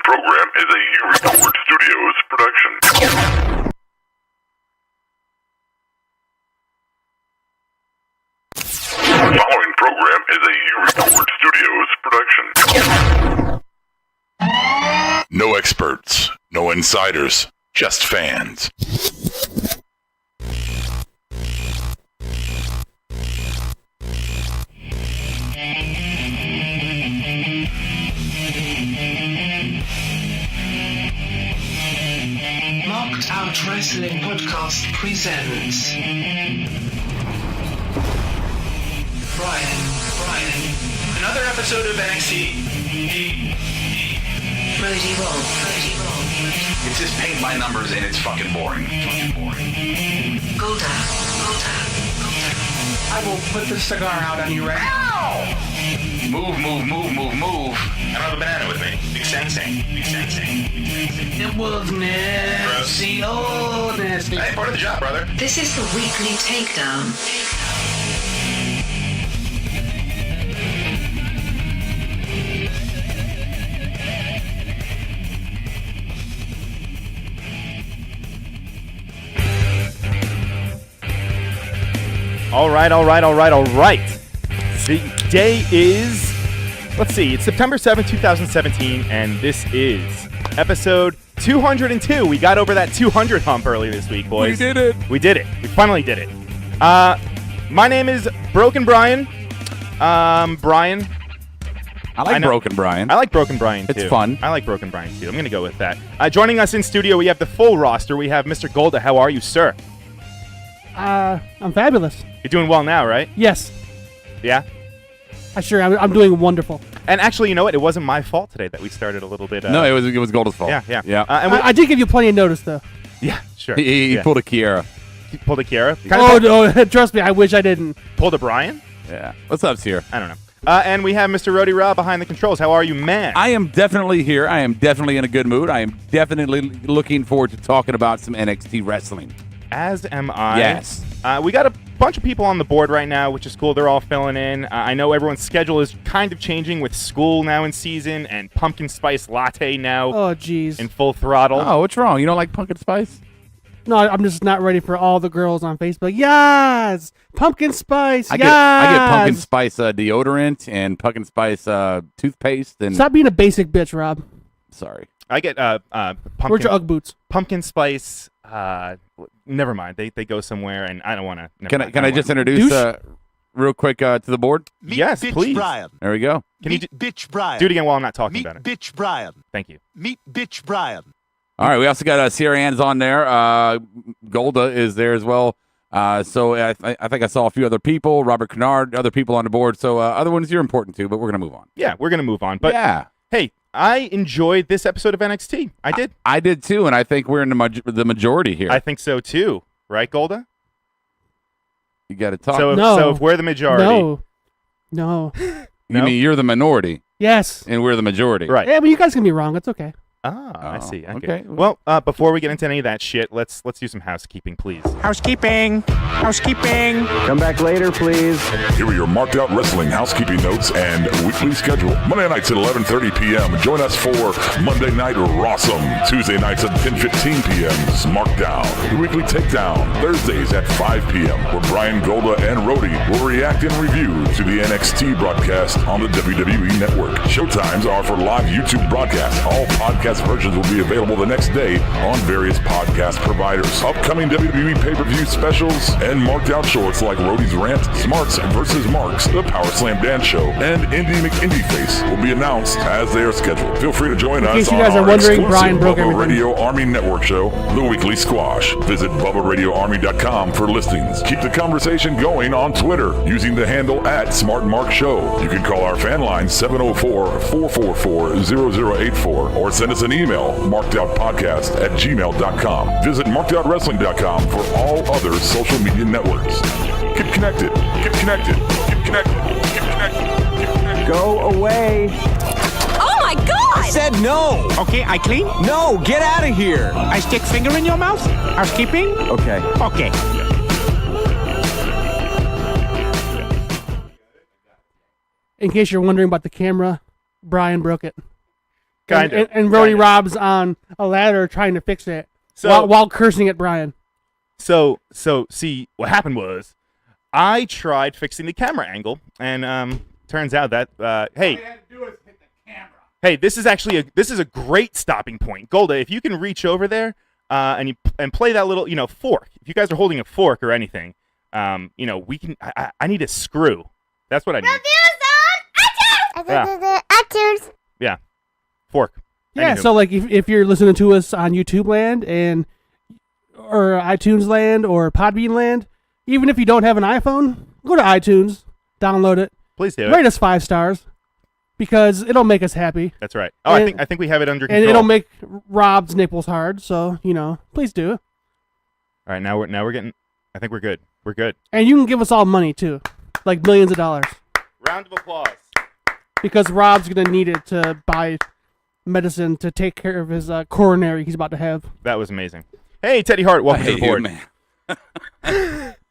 program is a You Record Studios production. The following program is a You Record Studios production. No experts, no insiders, just fans. Marked Out Wrestling Podcast presents Brian. Another episode of NXT. Brody Roll. It's just paint by numbers and it's fucking boring. Golda. I will put the cigar out on you right now. Move. Another banana with me. Big sensei. The wolfness. The oldness. Hey, part of the job, brother. This is the weekly takedown. All right. The day is, let's see, it's September 7th, 2017, and this is episode 202. We got over that 200 hump early this week, boys. We did it. We finally did it. My name is Broken Brian. Brian. I like Broken Brian. I like Broken Brian, too. It's fun. I like Broken Brian, too. I'm going to go with that. Joining us in studio, we have the full roster. We have Mr. Golda. How are you, sir? I'm fabulous. You're doing well now, right? Yes. Yeah? I'm doing wonderful. And actually, you know what? It wasn't my fault today that we started a little bit. No, it was Golda's fault. Yeah. Yeah. And I did give you plenty of notice, though. yeah, sure. He pulled a Kiera. He pulled a Kiera. No, trust me, I wish I didn't. Pulled a Brian? Yeah. What's up, Sierra? I don't know. And we have Mr. Rody Rob behind the controls. How are you, man? I am definitely here. I am definitely in a good mood. I am definitely looking forward to talking about some NXT wrestling. As am I. Yes. We got a bunch of people on the board right now, which is cool. They're all filling in. I know everyone's schedule is kind of changing with school now in season and pumpkin spice latte now Oh, jeez. in full throttle. Oh, what's wrong? You don't like pumpkin spice? No, I'm just not ready for all the girls on Facebook. Yes! Pumpkin spice, I yes! get pumpkin spice deodorant and pumpkin spice toothpaste. And Stop being a basic bitch, Rob. Sorry. I get Where's your Ugg boots? pumpkin spice. Never mind. They go somewhere, and I don't want to. Can I just introduce real quick to the board? Yes, Bitch please. Brian. There we go. Can you Bitch Brian. do it again while I'm not talking Meet about it? Bitch Brian. Thank you. Meet Bitch Brian. All right, we also got Sierra Ann's on there. Golda is there as well. So I think I saw a few other people, Robert Kennard, other people on the board. So other ones you're important to, but we're going to move on. Yeah, we're going to move on. But yeah. Hey, I enjoyed this episode of NXT. I did. I did too, and I think we're in the majority here. I think so too. Right, Golda? You got to talk. So if we're the majority. No. You mean you're the minority, Yes. and we're the majority. Right. Yeah, but you guys can be wrong. It's okay. I see. Okay. Well, before we get into any of that shit, let's do some housekeeping, please. Housekeeping. Come back later, please. Here are your marked out wrestling housekeeping notes and weekly schedule. Monday nights at 11:30 p.m. Join us for Monday Night Rawsome. Tuesday nights at 10:15 p.m. Smarkdown. Your weekly takedown. Thursdays at 5 p.m. where Brian, Golda, and Rody will react and review to the NXT broadcast on the WWE Network. Showtimes are for live YouTube broadcasts. All podcast versions will be available the next day on various podcast providers. Upcoming WWE pay-per-view specials and marked out shorts like Rody's Rant, Smarts vs. Marks, the Power Slam Dance Show, and Indie McIndie-Face will be announced as they are scheduled. Feel free to join us case you on guys are our wondering, exclusive Brian broke Bubba everything. Radio Army Network show, The Weekly Squash. Visit BubbaRadioArmy.com for listings. Keep the conversation going on Twitter using the handle @SmartMarkShow. You can call our fan line 704-444-0084 or send us an email, markedoutpodcast@gmail.com. Visit markedOutWrestling.com for all other social media networks. Get connected. Go away. Oh my God! I said no. Okay, I clean. No, get out of here. I stick finger in your mouth. Housekeeping. Okay. Okay. In case you're wondering about the camera, Brian broke it. Kind of. And Brody Rob's on a ladder trying to fix it while cursing at Brian. So see, what happened was I tried fixing the camera angle, and turns out that hey, this is actually a great stopping point. Golda, if you can reach over there and play that little fork. If you guys are holding a fork or anything, we can. I need a screw. That's what I need. iTunes. Yeah, fork. Yeah, Anywho. so like if you're listening to us on YouTube land or iTunes land or Podbean land, even if you don't have an iPhone, go to iTunes, download it, Please do it. rate us 5 stars because it'll make us happy. That's right. Oh, I think we have it under control. And it'll make Rob's nipples hard, so please do. All right, now we're getting. I think we're good. We're good. And you can give us all money too, like millions of dollars, Round of applause. because Rob's gonna need it to buy medicine to take care of his coronary he's about to have. That was amazing. Hey, Teddy Hart, welcome to the board. man.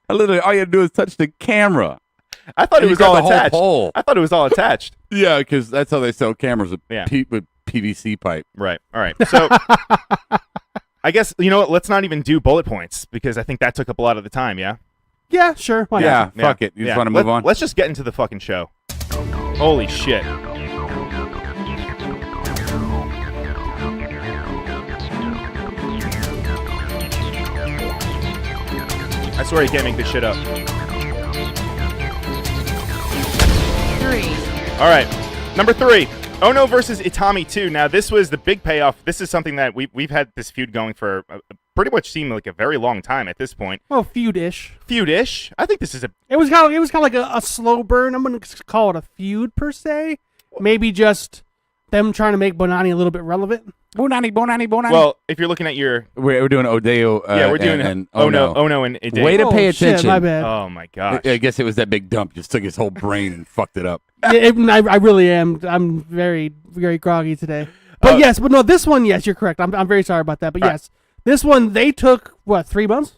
I literally, all you had to do is touch the camera. I thought it was all attached. Pole. I thought it was all attached. Yeah, because that's how they sell cameras with, Yeah. with PVC pipe. Right. All right. So I guess what? Let's not even do bullet points because I think that took up a lot of the time. Yeah. Yeah, sure. Why Yeah, not? fuck it. You just want to move on? Let's just get into the fucking show. Holy shit. I swear you can't make this shit up. 3, All right, number 3, Ohno versus Itami 2. Now, this was the big payoff. This is something that we've had this feud going for pretty much seemed like a very long time at this point. Well, feud-ish. Feud-ish. I think this is a. It was kind of like a slow burn. I'm gonna call it a feud per se. Maybe just them trying to make Bononi a little bit relevant. Bonani. Well, if you're looking at your. We're doing Odeo. Yeah, we're doing and Ohno and Hideo. Way to pay shit, attention. my bad. Oh my gosh. I guess it was that big dump. Just took his whole brain and fucked it up. Yeah, I really am. I'm very, very groggy today. But but no, this one, yes, you're correct. I'm very sorry about that. But yes, this one they took 3 months,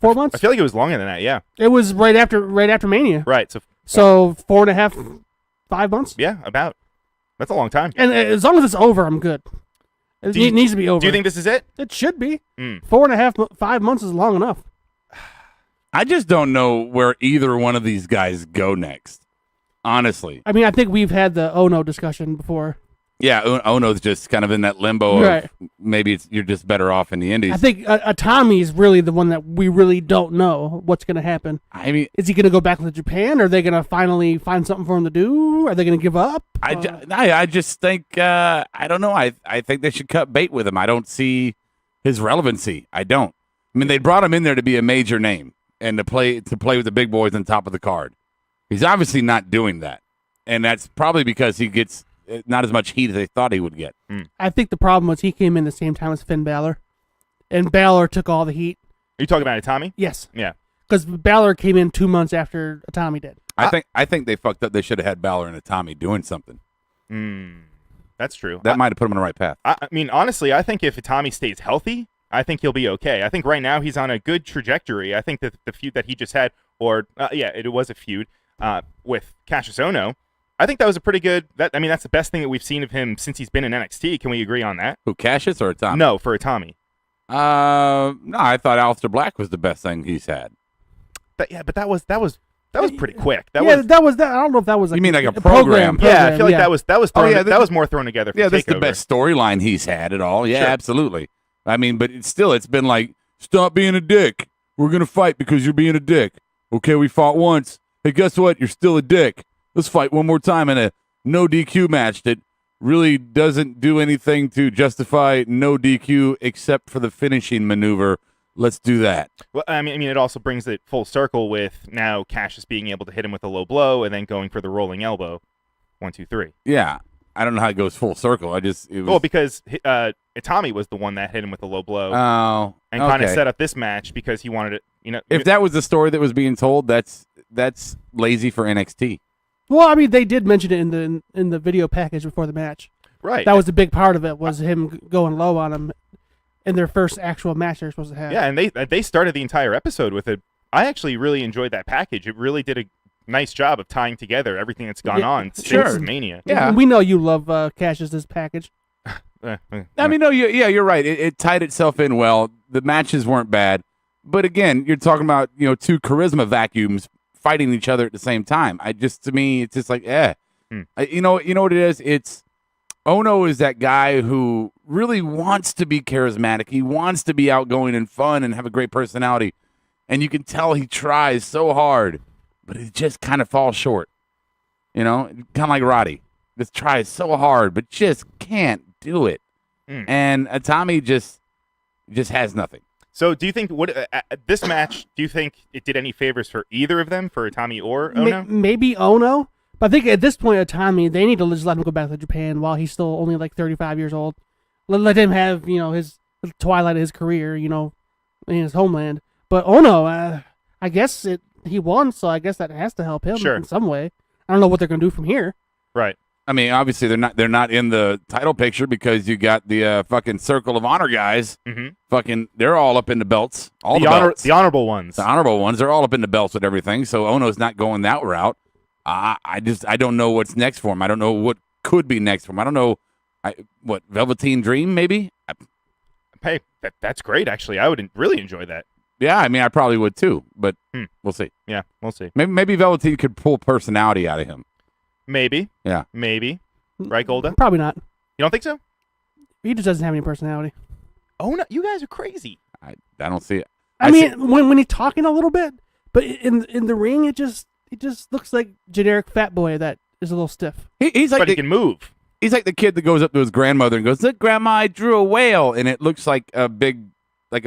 4 months. I feel like it was longer than that. Yeah. It was right after Mania. Right. So 4.5, 5 months. Yeah, about. That's a long time. And as long as it's over, I'm good. It needs to be over. Do you think this is it? It should be. 4.5, 5 months is long enough. I just don't know where either one of these guys go next. Honestly. I mean, I think we've had the Ohno discussion before. Yeah, Ohno's just kind of in that limbo Right. of maybe you're just better off in the Indies. I think Itami is really the one that we really don't know what's going to happen. I mean, is he going to go back to Japan? Are they going to finally find something for him to do? Are they going to give up? I just think I don't know. I think they should cut bait with him. I don't see his relevancy. I don't. I mean, they brought him in there to be a major name and to play with the big boys on top of the card. He's obviously not doing that, and that's probably because he gets not as much heat as they thought he would get. I think the problem was he came in the same time as Finn Balor, and Balor took all the heat. Are you talking about Itami? Yes. Yeah. Because Balor came in 2 months after Itami did. I think they fucked up. They should have had Balor and Itami doing something. That's true. That might have put him on the right path. I mean, honestly, I think if Itami stays healthy, I think he'll be okay. I think right now he's on a good trajectory. I think that the feud that he just had, it was a feud with Kassius Ohno. I think that was a pretty good. That's the best thing that we've seen of him since he's been in NXT. Can we agree on that? Who, Kassius or Itami? No, for Itami. No, I thought Aleister Black was the best thing he's had. But that was pretty quick. That was that. I don't know if that was. You mean like a program? Yeah, I feel like that was thrown. That was more thrown together. For that's the best storyline he's had at all. Yeah, Sure. Absolutely. I mean, but it's been like, stop being a dick. We're gonna fight because you're being a dick. Okay, we fought once. Hey, guess what? You're still a dick. Let's fight one more time in a no DQ match that really doesn't do anything to justify no DQ except for the finishing maneuver. Let's do that. Well, I mean, it also brings it full circle with now Kassius being able to hit him with a low blow and then going for the rolling elbow. 1, 2, 3. Yeah, I don't know how it goes full circle. Because Itami was the one that hit him with a low blow. Oh, and kind of set up this match because he wanted it. If that was the story that was being told, that's lazy for NXT. Well, I mean, they did mention it in the video package before the match. Right. That was a big part of it, was him going low on him in their first actual match they're supposed to have. Yeah, and they started the entire episode with it. I actually really enjoyed that package. It really did a nice job of tying together everything that's gone on since Mania. Yeah, we know you love Cassius's package. I mean, no, you're right. It tied itself in well. The matches weren't bad, but again, you're talking about two charisma vacuums fighting each other at the same time. To me, it's just like you know what it is. It's Ohno is that guy who really wants to be charismatic. He wants to be outgoing and fun and have a great personality, and you can tell he tries so hard, but it just kind of falls short. Kind of like Roddy. Just tries so hard, but just can't do it. And Itami just has nothing. So do you think this match, do you think it did any favors for either of them, for Itami or Ohno? Maybe Ohno. But I think at this point Itami, they need to just let him go back to Japan while he's still only like 35 years old. Let him have, his twilight of his career, in his homeland. But Ohno, I guess he won, so I guess that has to help him in some way. I don't know what they're going to do from here. Right. I mean, obviously they're not in the title picture because you got the fucking Circle of Honor guys. Mm-hmm. Fucking, they're all up in the belts. All the belts. The honorable ones. The honorable ones. They're all up in the belts with everything. So Ohno's not going that route. I don't know what's next for him. I don't know what could be next for him. I don't know. What, Velveteen Dream maybe? Hey, that's great. Actually, I would really enjoy that. Yeah, I mean, I probably would too. But we'll see. Yeah, we'll see. Maybe Velveteen could pull personality out of him. Maybe. Yeah. Maybe. Right, Golda? Probably not. You don't think so? He just doesn't have any personality. Oh, no. You guys are crazy. I don't see it. I mean, when he's talking a little bit, but in the ring, it just looks like generic fat boy that is a little stiff. He's like but he can move. He's like the kid that goes up to his grandmother and goes, "Look, Grandma, I drew a whale," and it looks like a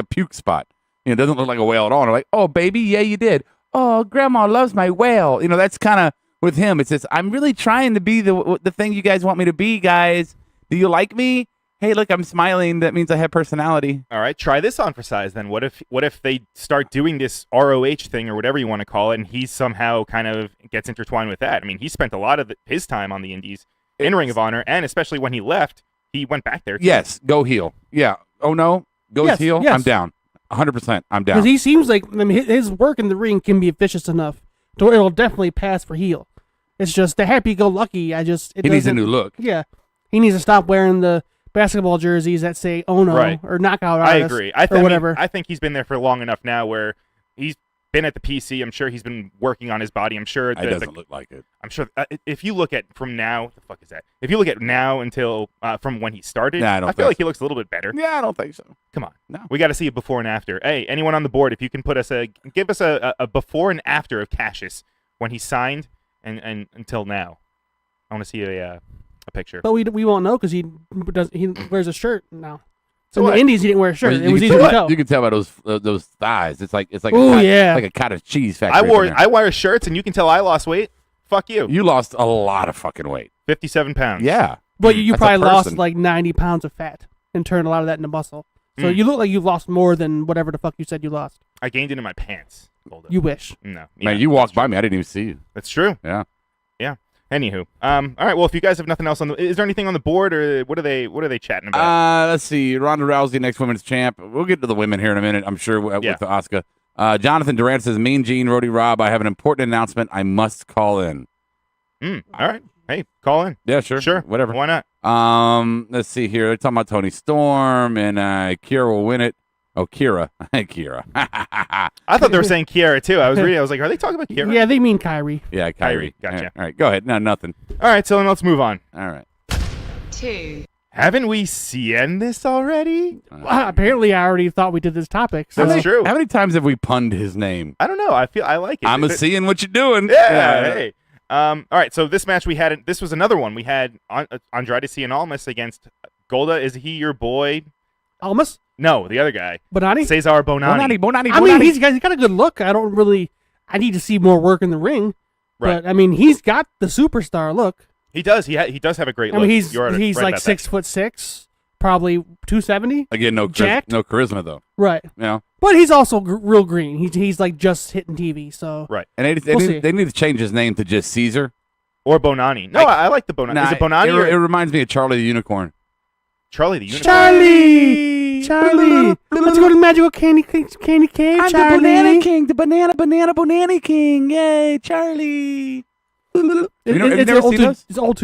puke spot. It doesn't look like a whale at all. And they're like, "Oh, baby, yeah, you did. Oh, Grandma loves my whale." That's kind of with him. It's just, I'm really trying to be the thing you guys want me to be, guys. Do you like me? Hey, look, I'm smiling. That means I have personality. All right, try this on for size then. What if they start doing this ROH thing or whatever you want to call it, and he somehow kind of gets intertwined with that? I mean, he spent a lot of his time on the indies in Ring of Honor, and especially when he left, he went back there too. Yes, go heel. Yeah. Oh, no, goes heel. Yes. I'm down. 100%. I'm down. Because he seems like his work in the ring can be vicious enough to where it'll definitely pass for heel. It's just the happy-go-lucky. He needs a new look. Yeah. He needs to stop wearing the basketball jerseys that say Ohno or Knockout Artist. I agree. Or whatever. I think he's been there for long enough now where he's been at the PC. I'm sure he's been working on his body. I'm sure it doesn't look like it. I'm sure if you look at from now, what the fuck is that? If you look at now until from when he started, I feel like he looks a little bit better. Yeah, I don't think so. Come on, no, we got to see a before and after. Hey, anyone on the board, if you can give us a before and after of Kassius when he signed and until now. I want to see a picture. But we won't know because he wears a shirt now. So in the Indies, he didn't wear a shirt. It was easy to tell. You can tell by those thighs. It's like like a cottage cheese factory. I wear shirts, and you can tell I lost weight. Fuck you. You lost a lot of fucking weight. 57 pounds. Yeah. But you probably lost like 90 pounds of fat and turned a lot of that into muscle. So you look like you've lost more than whatever the fuck you said you lost. I gained it in my pants. You wish. No. Man, you walked by me. I didn't even see you. That's true. Yeah. Yeah. Anywho, all right. Well, if you guys have nothing else is there anything on the board, or what are they chatting about? Let's see. Ronda Rousey, next women's champ. We'll get to the women here in a minute. I'm sure with the Asuka. Jonathan Durant says, "Mean Gene, Rody Rob, I have an important announcement. I must call in." All right. Hey, call in. Yeah, sure. Whatever. Why not? Let's see here. They're talking about Tony Storm and Kira will win it. Oh, Kira. Kira. I thought they were saying Kiera, too. I was like, are they talking about Kiera? Yeah, they mean Kyrie. Yeah, Kyrie. Gotcha. All right, go ahead. No, nothing. All right, so then let's move on. All right. 2. Haven't we seen this already? Apparently, I already thought we did this topic. So. That's true. How many times have we punned his name? I don't know. I like it. I'm seeing what you're doing. Yeah. Hey. All right, so this match we had, this was another one. We had Andrade Cien Almas against Golda. Is he your boy? Almas? No, the other guy. Bononi? Cezar Bononi. I mean, he's got a good look. I need to see more work in the ring. Right. But, I mean, he's got the superstar look. He does. He does have a great look. I mean, he's like 6'6", probably 270. Again, no charisma, though. Right. Yeah. But he's also real green. He's like just hitting TV, so. Right. And they need to change his name to just Cezar. Or Bononi. No, I like the Bononi. Is it Bononi? It reminds me of Charlie the Unicorn. Charlie the Unicorn. Charlie! Let's go to the magical candy cave, Charlie. I'm the banana king, the banana king. Yay, Charlie. It's never seen those? It's old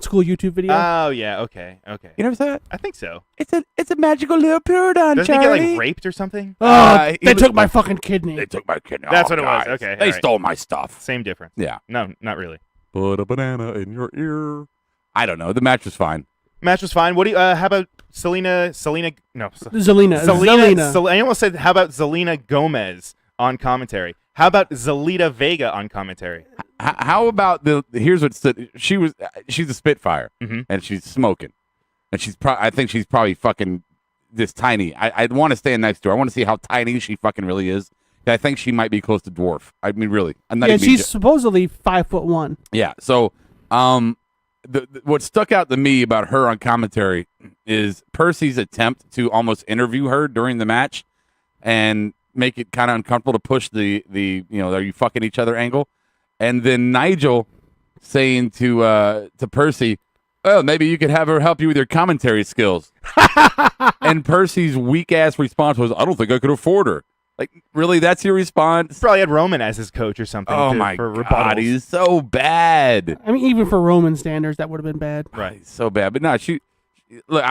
school YouTube video. Oh yeah, okay. You never saw it? I think so. It's a magical little Pyrodon, Doesn't he get like raped or something? They took my fucking kidney. They took my kidney. That's Oh, what it was. guys. Okay, They all right. stole my stuff. Same difference. Yeah. No, not really. Put a banana in your ear. I don't know. The match was fine. Match was fine. What do you? How about Zelina? I almost said, how about Zelina Gomez on commentary? How about Zelita Vega on commentary? How about here's what she's a Spitfire and she's smoking and I think she's probably fucking this tiny. I'd want to stand next to her. I want to see how tiny she fucking really is. I think she might be close to dwarf. I mean, really. I'm not even she's supposedly 5'1". Yeah. So, what stuck out to me about her on commentary is Percy's attempt to almost interview her during the match and make it kind of uncomfortable to push the are you fucking each other angle, and then Nigel saying to Percy, "Oh, maybe you could have her help you with your commentary skills," and Percy's weak ass response was, "I don't think I could afford her." Like, really? That's your response? Probably had Roman as his coach or something. Oh my God, he's so bad. I mean, even for Roman standards, that would have been bad. Right, he's so bad. But no, look,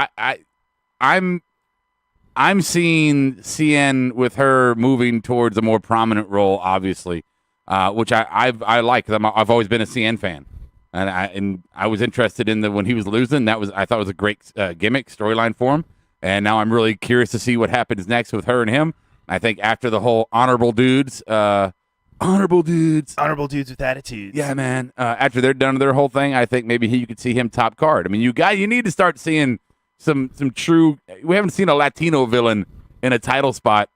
I'm seeing Cien with her moving towards a more prominent role, obviously, which I like because I've always been a Cien fan, and I was interested in when he was losing. I thought it was a great gimmick storyline for him, and now I'm really curious to see what happens next with her and him. I think after the whole honorable dudes with attitudes. Yeah, man. After they're done their whole thing, I think maybe you could see him top card. I mean, you need to start seeing some true. We haven't seen a Latino villain in a title spot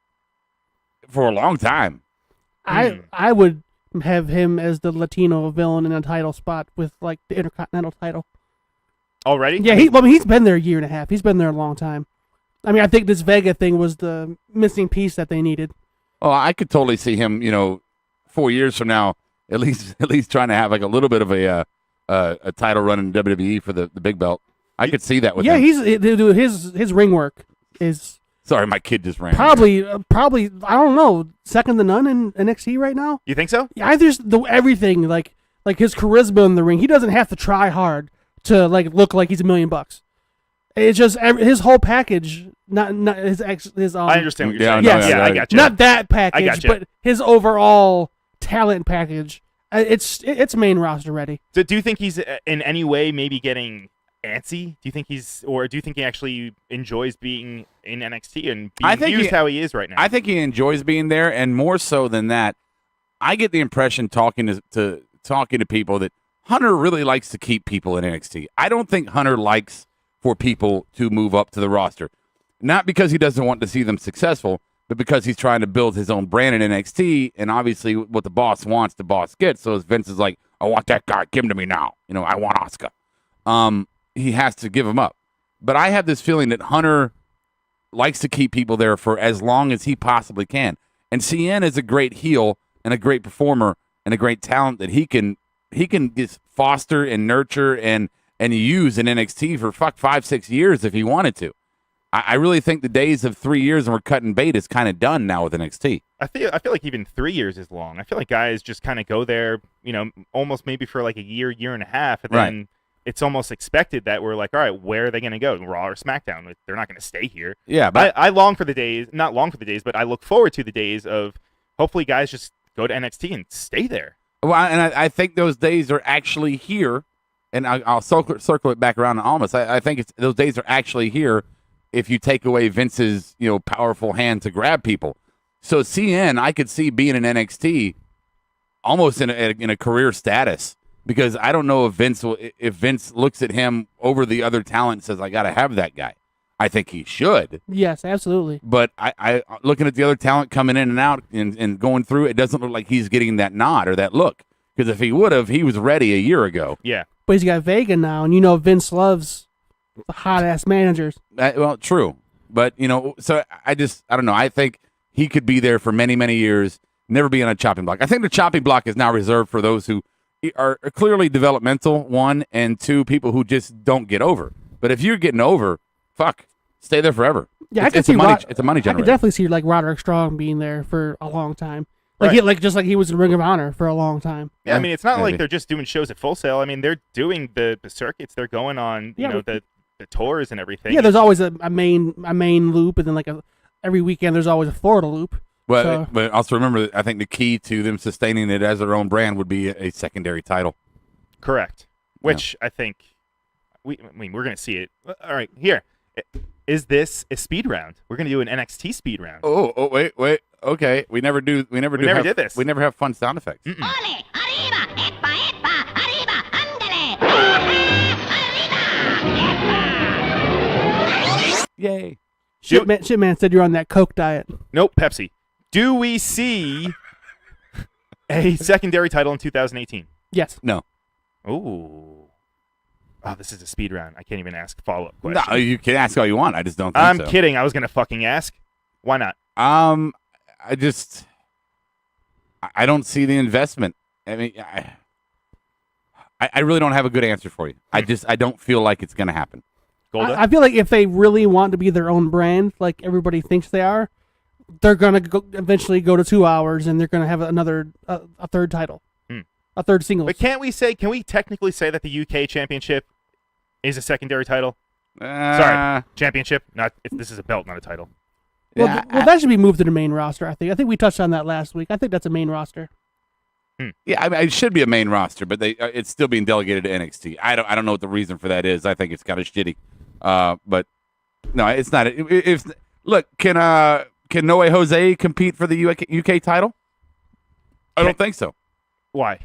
for a long time. I would have him as the Latino villain in a title spot with like the Intercontinental title. Already? Yeah, he's been there a year and a half. He's been there a long time. I mean, I think this Vega thing was the missing piece that they needed. Oh, I could totally see him, 4 years from now, at least trying to have like a little bit of a title run in WWE for the big belt. I could see that with him. Yeah, his ring work is. Sorry, my kid just ran. Probably, I don't know, second to none in NXT right now. You think so? Yeah, there's everything like his charisma in the ring. He doesn't have to try hard to like look like he's $1 million. It's just his whole package, not his. I understand what you're saying. Yes. I got you. Not that package, I gotcha. but his overall talent package. It's main roster ready. So do you think he's in any way maybe getting antsy? Do you think he actually enjoys being in NXT and being used how he is right now? I think he enjoys being there, and more so than that, I get the impression talking to people that Hunter really likes to keep people in NXT. I don't think Hunter likes for people to move up to the roster, not because he doesn't want to see them successful, but because he's trying to build his own brand in NXT, and obviously what the boss wants, the boss gets. So Vince is like, I want that guy, give him to me now. I want Asuka. He has to give him up. But I have this feeling that Hunter likes to keep people there for as long as he possibly can. And Cien is a great heel and a great performer and a great talent that he can just foster and nurture and use in NXT for 5-6 years if he wanted to. I really think the days of 3 years and we're cutting bait is kind of done now with NXT. I feel like even 3 years is long. I feel like guys just kind of go there, almost maybe for like a year and a half, and then it's almost expected that we're like, all right, where are they going to go? Raw or SmackDown? They're not going to stay here. Yeah, but I long for the days, not long for the days, but I look forward to the days of hopefully guys just go to NXT and stay there. Well, and I think those days are actually here, and I'll circle it back around to Almas. I think those days are actually here if you take away Vince's powerful hand to grab people. So Cien, I could see being in NXT almost in a career status, because I don't know if Vince looks at him over the other talent and says, I got to have that guy. I think he should. Yes, absolutely. But I looking at the other talent coming in and out and going through, it doesn't look like he's getting that nod or that look. Because if he would have, he was ready a year ago. Yeah. But he's got Vega now, and Vince loves the hot-ass managers. Well, true. But, so I don't know. I think he could be there for many, many years, never be on a chopping block. I think the chopping block is now reserved for those who are clearly developmental, one, and two, people who just don't get over. But if you're getting over, fuck, stay there forever. Yeah, it's a money generator. I could definitely see like Roderick Strong being there for a long time. Like just like he was in Ring of Honor for a long time. Yeah, I mean, it's not Maybe. like they're just doing shows at Full Sail. I mean, they're doing the circuits. They're going on, you know, the tours and everything. Yeah, there's always a main loop, and then like every weekend there's always a Florida loop. But also remember, that I think the key to them sustaining it as their own brand would be a secondary title. Correct. Which I think we're going to see it. All right, here. Is this a speed round? We're going to do an NXT speed round. Oh, wait. Okay, we never did this. We never have fun sound effects. Yay! Shitman said you're on that Coke diet. Nope, Pepsi. Do we see a secondary title in 2018? Yes. No. Ooh. Oh, this is a speed round. I can't even ask follow-up questions. No, you can ask all you want. I just don't think I'm so. kidding. I was going to fucking ask. Why not? I don't see the investment. I mean, I really don't have a good answer for you. I don't feel like it's going to happen. Golda? I feel like if they really want to be their own brand, like everybody thinks they are, they're gonna eventually go to 2 hours, and they're gonna have a third title, a third singles. But can we technically say that the UK Championship is a secondary title? Sorry, championship. This is a belt, not a title. Well, that should be moved to the main roster. I think we touched on that last week. I think that's a main roster. Yeah, I mean, it should be a main roster, but it's still being delegated to NXT. I don't know what the reason for that is. I think it's kind of shitty. But no, it's not. Look, can No Way Jose compete for the UK title? I don't think so. Why?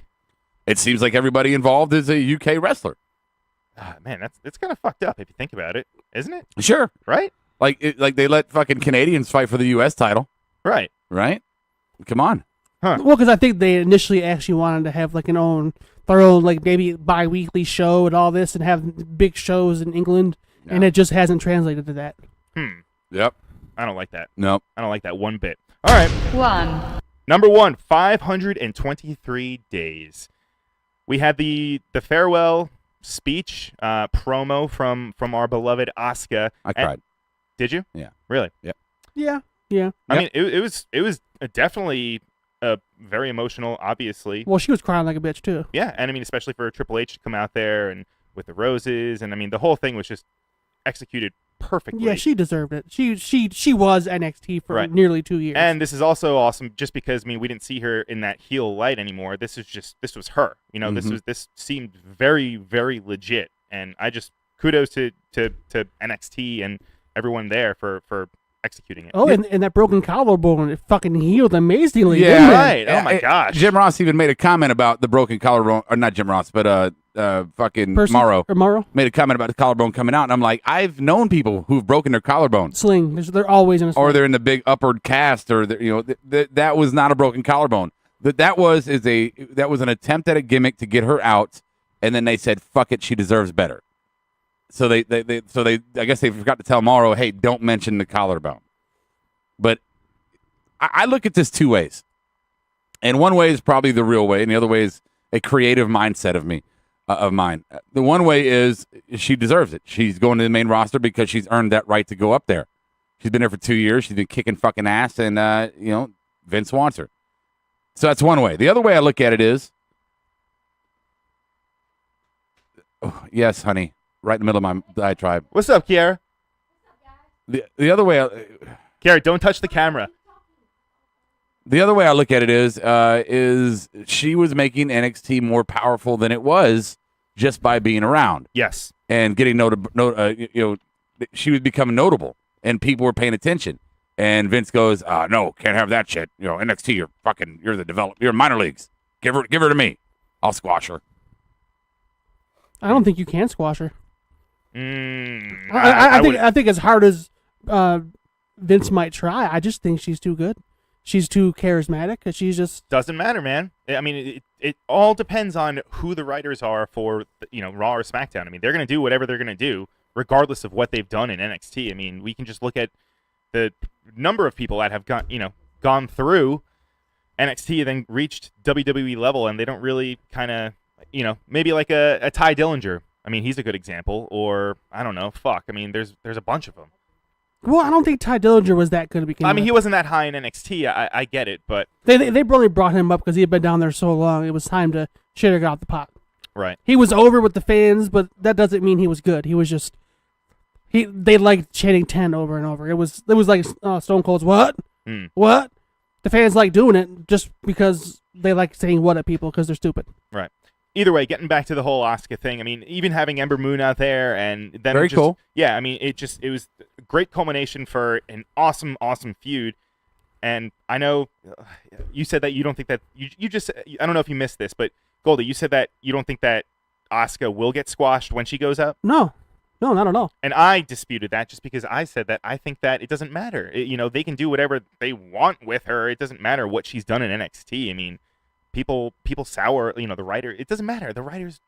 It seems like everybody involved is a UK wrestler. Man, that's kind of fucked up if you think about it, isn't it? Sure, right? Like they let fucking Canadians fight for the US title, right? Come on. Huh. Well, because I think they initially actually wanted to have like their own like maybe bi-weekly show and all this, and have big shows in England, and it just hasn't translated to that. Yep. I don't like that. Nope. I don't like that one bit. All right. Number 1, 523 days. We had the farewell speech promo from our beloved Asuka. I cried. Did you? Yeah. Really? Yep. Yeah. I mean, it was definitely very emotional, obviously. Well, she was crying like a bitch too. Yeah, and I mean, especially for Triple H to come out there and with the roses, and I mean, the whole thing was just executed perfectly. Yeah, she deserved it. She was NXT for nearly 2 years. And this is also awesome, just because I mean, we didn't see her in that heel light anymore. This was her. You know, this seemed very, very legit, and I just kudos to NXT and everyone there for executing it. Oh, and that broken collarbone, it fucking healed amazingly. Yeah, didn't it? Right. Oh my gosh. Jim Ross even made a comment about the broken collarbone, or not Jim Ross, but fucking Morrow. Morrow made a comment about the collarbone coming out, and I'm like, I've known people who've broken their collarbone. Sling. They're always in a sling. Or they're in the big upward cast, or that was not a broken collarbone. That was an attempt at a gimmick to get her out, and then they said, "Fuck it, she deserves better." So they I guess they forgot to tell Morrow, "Hey, don't mention the collarbone." But I look at this two ways, and one way is probably the real way, and the other way is a creative mindset of mine. The one way is she deserves it. She's going to the main roster because she's earned that right to go up there. She's been there for 2 years. She's been kicking fucking ass, and Vince wants her. So that's one way. The other way I look at it is, yes, honey, right in the middle of my diatribe. What's up, Kiara? The other way, Kiara, don't touch the camera. The other way I look at it is she was making NXT more powerful than it was just by being around. Yes, and getting she was becoming notable, and people were paying attention. And Vince goes, "No, can't have that shit. NXT, you're minor leagues. Give her to me. I'll squash her." I don't think you can squash her. I think as hard as Vince might try, I just think she's too good. She's too charismatic. She's just doesn't matter, man. I mean, it all depends on who the writers are for Raw or SmackDown. I mean, they're going to do whatever they're going to do, regardless of what they've done in NXT. I mean, we can just look at the number of people that have gone through NXT and then reached WWE level, and they don't really kind of maybe like a Ty Dillinger. I mean, he's a good example. Or I don't know. Fuck. I mean, there's a bunch of them. Well, I don't think Ty Dillinger was that good to begin I mean, with. he wasn't that high in NXT. I get it, but They really brought him up because he had been down there so long. It was time to shit or get out the pot. right. He was over with the fans, but that doesn't mean he was good. He was just they liked chanting 10 over and over. It was like Stone Cold's what? What? The fans like doing it just because they like saying what at people because they're stupid. Right. Either way, getting back to the whole Asuka thing, I mean, even having Ember Moon out there and then Very cool. Yeah, I mean, it was a great culmination for an awesome feud. And I know you said that you don't think that you just I don't know if you missed this, but Goldie, you said that you don't think that Asuka will get squashed when she goes up. No, not at all. And I disputed that just because I said that I think that it doesn't matter. They can do whatever they want with her. It doesn't matter what she's done in NXT. I mean, people sour, the writer. It doesn't matter. The writers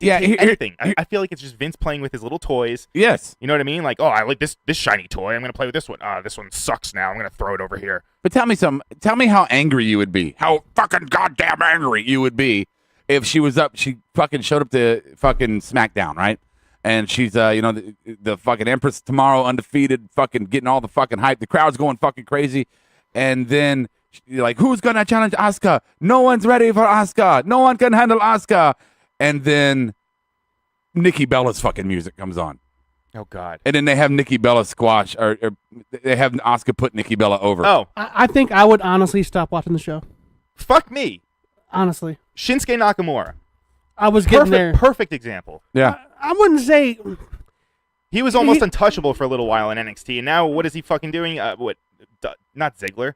dictate anything. I feel like it's just Vince playing with his little toys. Yes. You know what I mean? Like, oh, I like this shiny toy. I'm going to play with this one. This one sucks now. I'm going to throw it over here. But tell me how angry you would be. How fucking goddamn angry you would be if she was up, she fucking showed up to fucking SmackDown, right? And she's, the fucking Empress of Tomorrow, undefeated, fucking getting all the fucking hype. The crowd's going fucking crazy. And then you're like, who's going to challenge Asuka? No one's ready for Asuka. No one can handle Asuka. And then Nikki Bella's fucking music comes on. Oh, God. And then they have Nikki Bella squash, or they have Asuka put Nikki Bella over. Oh. I think I would honestly stop watching the show. Fuck me. Honestly. Shinsuke Nakamura. I was getting there. Perfect example. Yeah. I wouldn't say... He was almost untouchable for a little while in NXT, and now what is he fucking doing? Not Ziggler.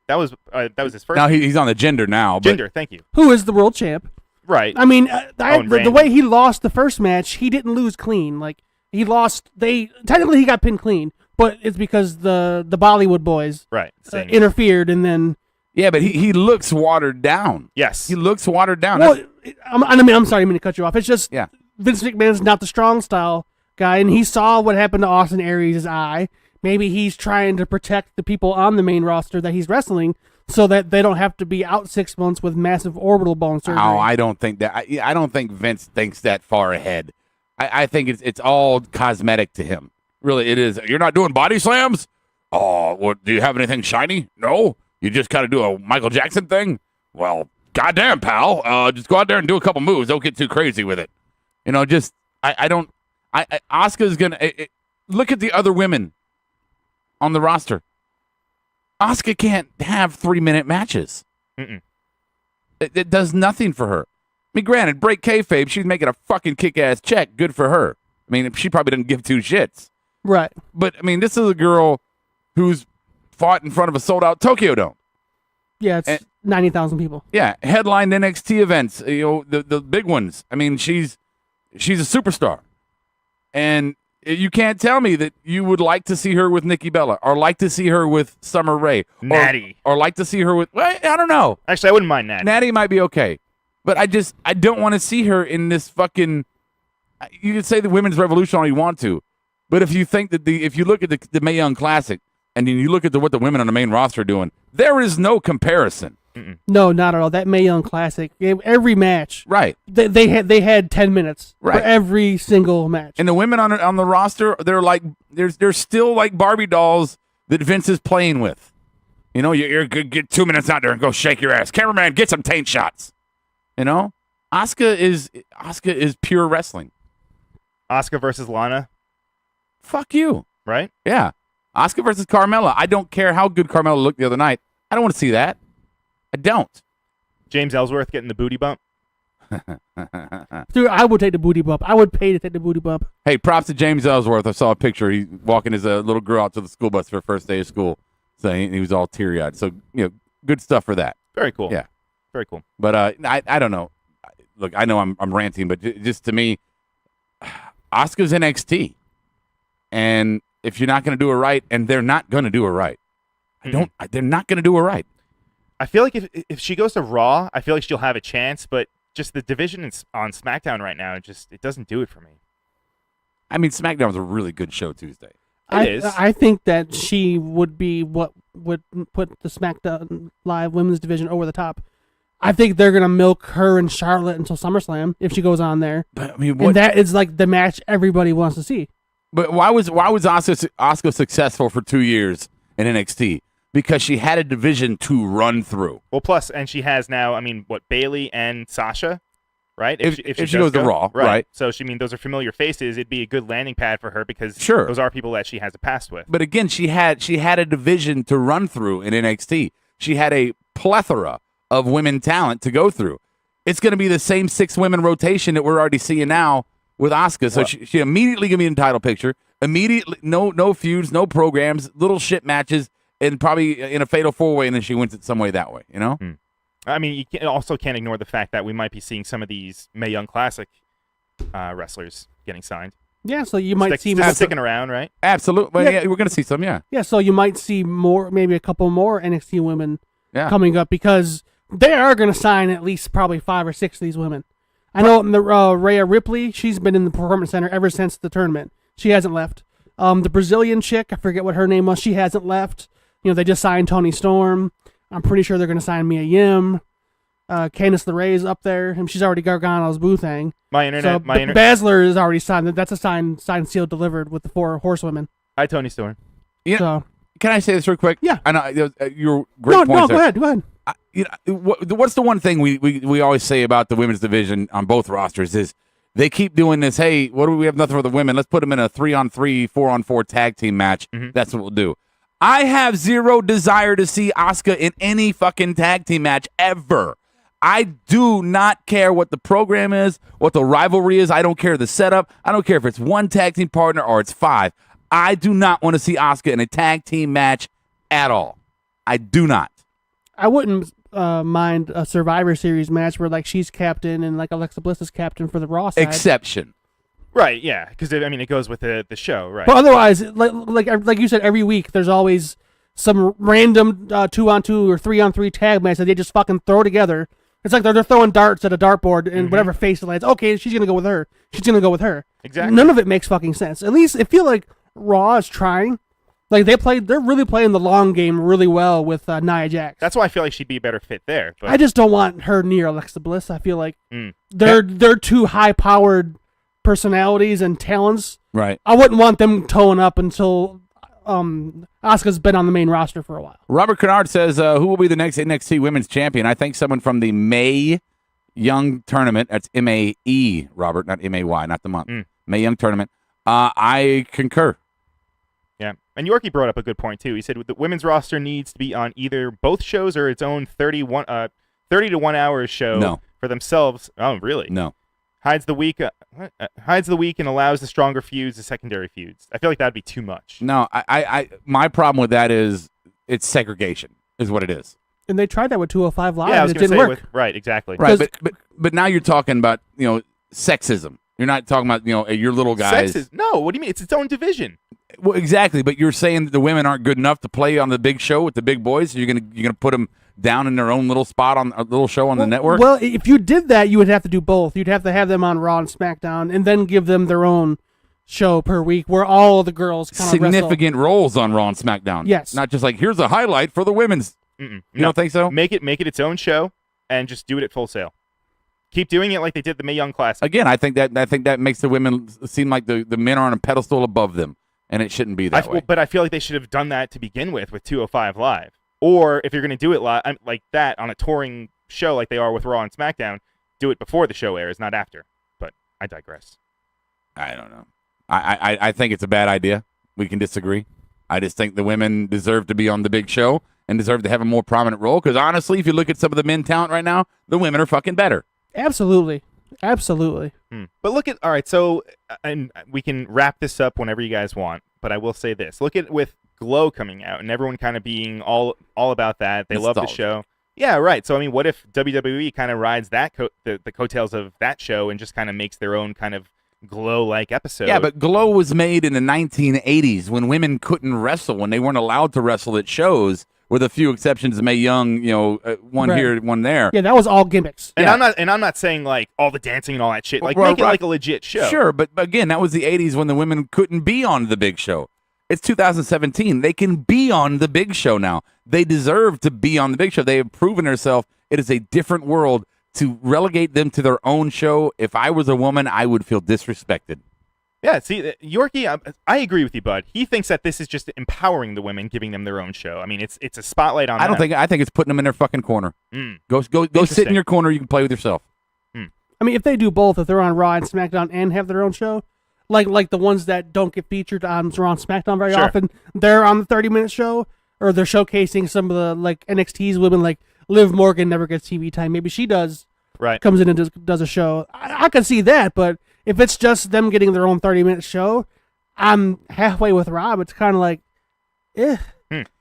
That was his first. Now he's on the gender now. But Jinder, thank you. Who is the world champ? Right. I mean, and the Randy. way he lost the first match, he didn't lose clean. Like, he lost... Technically, he got pinned clean, but it's because the Bollywood boys Right. interfered, and then... Yeah, but he looks watered down. Yes. He looks watered down. Well, I'm sorry, I mean to cut you off. It's just Yeah. Vince McMahon's not the strong style guy, and he saw what happened to Austin Aries' eye. Maybe he's trying to protect the people on the main roster that he's wrestling so that they don't have to be out 6 months with massive orbital bone surgery. Oh, I don't think that. I don't think Vince thinks that far ahead. I think it's all cosmetic to him. Really, it is. You're not doing body slams? Oh, well, do you have anything shiny? No? You just kind of do a Michael Jackson thing? Well, goddamn, pal. Just go out there and do a couple moves. Don't get too crazy with it. I don't. Asuka's going to. Look at the other women on the roster. Asuka can't have 3-minute matches. It does nothing for her. I mean, granted, break kayfabe, she's making a fucking kick-ass check. Good for her. I mean, she probably didn't give two shits. Right. But, I mean, this is a girl who's fought in front of a sold-out Tokyo Dome. Yeah, it's 90,000 people. Yeah, headlined NXT events, the big ones. I mean, she's a superstar. And you can't tell me that you would like to see her with Nikki Bella or like to see her with Summer Rae. Natty. Or like to see her with, well, I don't know. Actually, I wouldn't mind Natty. Natty might be okay. But I don't want to see her in this fucking, you can say the women's revolution all you want to. But if you think that if you look at the Mae Young Classic and then you look at what the women on the main roster are doing, there is no comparison. No, not at all. That Mae Young Classic, every match, Right. They had 10 minutes for Right. every single match. And the women on the roster, they're still like Barbie dolls that Vince is playing with. You're good. Get 2 minutes out there and go shake your ass. Cameraman, get some taint shots. Asuka is pure wrestling. Asuka versus Lana, Fuck you. right? Yeah. Asuka versus Carmella. I don't care how good Carmella looked the other night. I don't want to see that. I don't. James Ellsworth getting the booty bump. Dude, I would take the booty bump. I would pay to take the booty bump. Hey, props to James Ellsworth. I saw a picture. He's walking his little girl out to the school bus for her first day of school. So he was all teary-eyed. So, good stuff for that. Very cool. Yeah. Very cool. But I don't know. Look, I know I'm ranting, but just to me, Asuka's NXT. And if you're not going to do it right, and they're not going to do it right, they're not going to do it right. I feel like if she goes to Raw, I feel like she'll have a chance, but just the division on SmackDown right now, it doesn't do it for me. I mean, SmackDown was a really good show Tuesday. It is. I think that she would be what would put the SmackDown Live women's division over the top. I think they're going to milk her and Charlotte until SummerSlam if she goes on there. But I mean, And that is like the match everybody wants to see. But why was Asuka successful for 2 years in NXT? Because she had a division to run through. Well, plus, and she has now, Bailey and Sasha, right? If she goes to Raw, right. So, those are familiar faces. It'd be a good landing pad for her because Sure. those are people that she has a past with. But again, she had a division to run through in NXT. She had a plethora of women talent to go through. It's going to be the same 6 women rotation that we're already seeing now with Asuka. So she immediately going to be in the title picture. Immediately, no feuds, no programs, little shit matches, and probably in a fatal 4-way, and then she wins it some way that way, you know? You also can't ignore the fact that we might be seeing some of these Mae Young Classic wrestlers getting signed. Yeah, so you might see sticking around, right? Absolutely. Yeah, we're going to see some, yeah. Yeah, so you might see more, maybe a couple more NXT women coming up because they are going to sign at least probably 5 or 6 of these women. I know Rhea Ripley, she's been in the Performance Center ever since the tournament. She hasn't left. The Brazilian chick, I forget what her name was, she hasn't left. They just signed Toni Storm. I'm pretty sure they're going to sign Mia Yim. Candice LeRae's up there, and she's already Gargano's boo thing. Baszler is already signed. That's a signed, sealed, delivered with the 4 horsewomen. Hi, Toni Storm. Yeah. So, can I say this real quick? Yeah. I know you're great points. No, go ahead. What's the one thing we always say about the women's division on both rosters is they keep doing this. Hey, what do we have nothing for the women? Let's put them in a 3-on-3, 4-on-4 tag team match. Mm-hmm. That's what we'll do. I have zero desire to see Asuka in any fucking tag team match ever. I do not care what the program is, what the rivalry is. I don't care the setup. I don't care if it's 1 tag team partner or it's 5. I do not want to see Asuka in a tag team match at all. I do not. I wouldn't mind a Survivor Series match where she's captain and Alexa Bliss is captain for the Raw side. Exception. Right, yeah, because it goes with the show, right? But otherwise, like you said, every week there's always some random 2-on-2 or 3-on-3 tag match that they just fucking throw together. It's like they're throwing darts at a dartboard and whatever face it lands. Okay, she's gonna go with her. She's gonna go with her. Exactly. None of it makes fucking sense. At least I feel like Raw is trying. They're really playing the long game really well with Nia Jax. That's why I feel like she'd be a better fit there. But I just don't want her near Alexa Bliss. I feel like they're too high-powered personalities and talents. Right. I wouldn't want them towing up until Asuka's been on the main roster for a while. Robert Kennard says, who will be the next NXT Women's Champion? I think someone from the Mae Young Tournament. That's M-A-E, Robert, not M-A-Y, not the month. Mae Young Tournament. I concur. Yeah. And Yorkie brought up a good point, too. He said the women's roster needs to be on either both shows or its own 30 to 1 hour show for themselves. Oh, really? No. Hides the weak and allows the stronger feuds to secondary feuds. I feel like that'd be too much. No, I my problem with that is it's segregation, is what it is. And they tried that with 205 Live, yeah, and it didn't work. Right, exactly. Right, but now you're talking about sexism. You're not talking about your little guys. Sexism? No, what do you mean? It's its own division. Well, exactly, but you're saying that the women aren't good enough to play on the big show with the big boys. So you're gonna put them down in their own little spot on a little show on the network. Well, if you did that, you would have to do both. You'd have to have them on Raw and SmackDown, and then give them their own show per week where all of the girls kind of significant roles on Raw and SmackDown. Yes, not just here's a highlight for the women's. You don't think so? Make it its own show and just do it at Full Sail. Keep doing it like they did the Mae Young Classic. Again, I think that makes the women seem like the men are on a pedestal above them, and it shouldn't be that way. But I feel like they should have done that to begin with 205 Live. Or if you're going to do it like that on a touring show like they are with Raw and SmackDown, do it before the show airs, not after. But I digress. I don't know. I think it's a bad idea. We can disagree. I just think the women deserve to be on the big show and deserve to have a more prominent role. Because honestly, if you look at some of the men talent right now, the women are fucking better. Absolutely. But look at, all right, so, and we can wrap this up whenever you guys want, but I will say this. Look at with Glow coming out and everyone kind of being all about that. They love the show. Yeah, right. So, what if WWE kind of rides that the coattails of that show and just kind of makes their own kind of Glow-like episode? Yeah, but Glow was made in the 1980s when women couldn't wrestle, when they weren't allowed to wrestle at shows. With a few exceptions, Mae Young, one here, one there. Yeah, that was all gimmicks. And I'm not saying like all the dancing and all that shit. Like make it like a legit show. Sure, but again, that was the '80s when the women couldn't be on the big show. It's 2017. They can be on the big show now. They deserve to be on the big show. They have proven themselves. It is a different world. To relegate them to their own show, if I was a woman, I would feel disrespected. Yeah, see, Yorkie, I agree with you, bud. He thinks that this is just empowering the women, giving them their own show. I mean, it's a spotlight on them. I think it's putting them in their fucking corner. Go sit in your corner. You can play with yourself. I mean, if they do both, if they're on Raw and SmackDown and have their own show, like the ones that don't get featured on Raw and SmackDown very often, they're on the 30-minute show, or they're showcasing some of the like NXT's women, like Liv Morgan never gets TV time. Maybe she does. Right. Comes in and does a show. I can see that, but if it's just them getting their own 30-minute show, I'm halfway with Rob. It's kind of like, eh.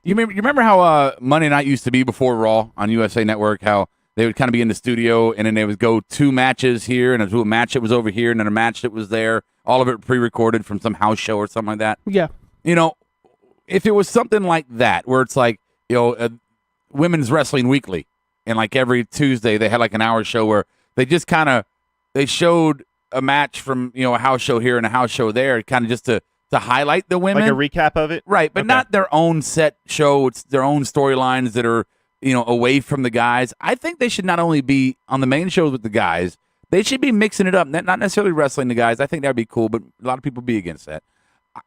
You remember how Monday Night used to be before Raw on USA Network? How they would kind of be in the studio, and then they would go 2 matches here, and a match that was over here, and then a match that was there. All of it pre-recorded from some house show or something like that. Yeah. You know, if it was something like that, where it's like, you know, Women's Wrestling Weekly, and like every Tuesday they had like an hour show where they just kind of they showed a match from, you know, a house show here and a house show there, kind of just to highlight the women, like a recap of it, right? But not their own set show. It's their own storylines that are, you know, away from the guys. I think they should not only be on the main shows with the guys, they should be mixing it up. Not necessarily wrestling the guys. I think that would be cool, but a lot of people be against that.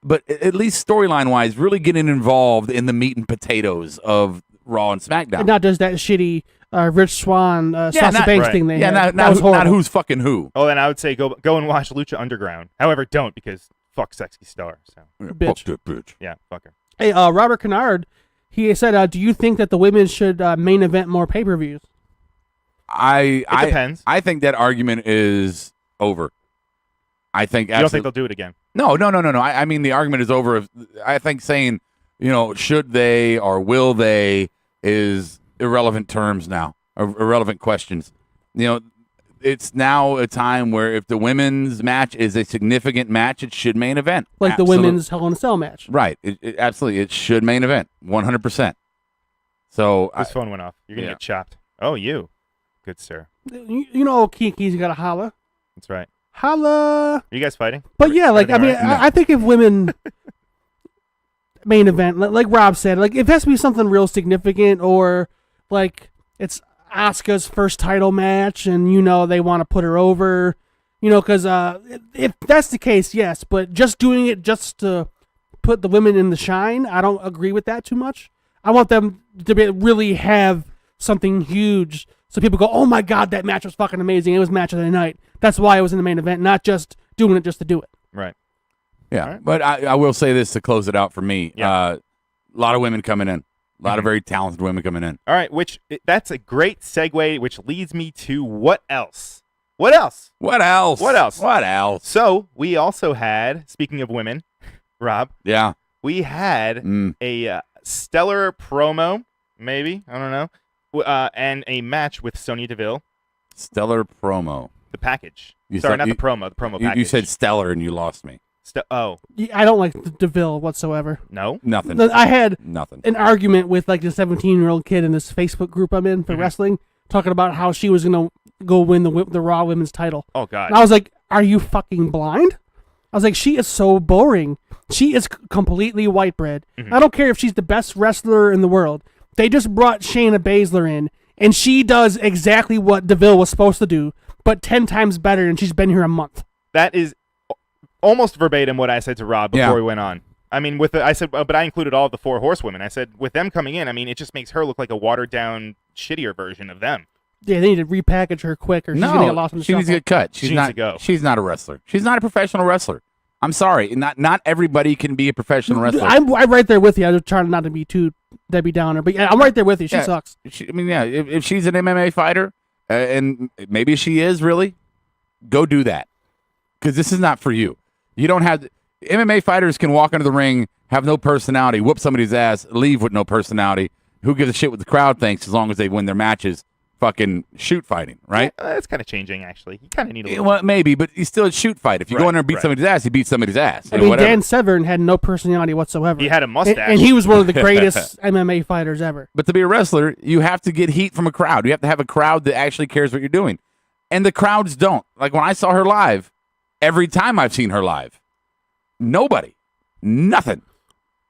But at least storyline wise, really getting involved in the meat and potatoes of Raw and SmackDown, and not just that shitty Rich Swann Sasha Banks thing they had. Not who's fucking who. Oh, then I would say go and watch Lucha Underground. However, don't, because fuck Sexy Star. So bitch. Fuck that bitch. Yeah, fuck her. Hey, Robert Kennard, he said, do you think that the women should main event more pay-per-views? It depends. I think that argument is over. I think you don't think they'll do it again? No. I mean, the argument is over. I think saying, you know, should they or will they is irrelevant terms now, or irrelevant questions. You know, it's now a time where if the women's match is a significant match, it should main event. Like the women's Hell in a Cell match. Right. Absolutely. It should main event. 100%. So this phone went off. You're going to get chopped. Oh, you. Good sir. You know Kiki's got to holla. That's right. Holla. Are you guys fighting? But yeah, like, I mean, right? I think if women main event, like Rob said, like if it has to be something real significant, or like it's Asuka's first title match and, you know, they want to put her over, you know, because if that's the case, yes, but just doing it just to put the women in the shine, I don't agree with that too much. I want them to really have something huge so people go, oh my God, that match was fucking amazing. It was match of the night. That's why it was in the main event, not just doing it just to do it. Right. Yeah, right. But I will say this to close it out for me. Yeah. A lot of women coming in. A lot of very talented women coming in. All right, that's a great segue, which leads me to what else? What else? What else? What else? What else? So we also had, speaking of women, Rob. Yeah. We had a stellar promo, maybe, I don't know, and a match with Sonya Deville. Stellar promo. The package. The promo package. You said stellar and you lost me. I don't like Deville whatsoever. No? Nothing. I had nothing. An argument with like the 17-year-old kid in this Facebook group I'm in for wrestling, talking about how she was going to go win the Raw Women's title. Oh, God. And I was like, are you fucking blind? I was like, she is so boring. She is completely white bread. I don't care if she's the best wrestler in the world. They just brought Shayna Baszler in, and she does exactly what Deville was supposed to do, but 10 times better, and she's been here a month. That is almost verbatim what I said to Rob before we went on. I mean, I said, but I included all of the 4 horsewomen. I said, with them coming in, I mean, it just makes her look like a watered-down, shittier version of them. Yeah, they need to repackage her quick, or she's going to get lost in the she needs to get cut. She needs to go. She's not a wrestler. She's not a professional wrestler. I'm sorry. Not everybody can be a professional wrestler. I'm right there with you. I'm trying not to be too Debbie Downer, but yeah, I'm right there with you. She sucks. If she's an MMA fighter, and maybe she is really, go do that. Because this is not for you. You don't have... MMA fighters can walk into the ring, have no personality, whoop somebody's ass, leave with no personality. Who gives a shit what the crowd thinks as long as they win their matches? Fucking shoot fighting, right? Yeah, that's kind of changing, actually. You kind of need a little... Well, maybe, but you still a shoot fight. If you go in there and beat somebody's ass, you beat somebody's ass. I mean, Dan Severn had no personality whatsoever. He had a mustache. And he was one of the greatest MMA fighters ever. But to be a wrestler, you have to get heat from a crowd. You have to have a crowd that actually cares what you're doing. And the crowds don't. Like when I saw her live, every time I've seen her live, nothing.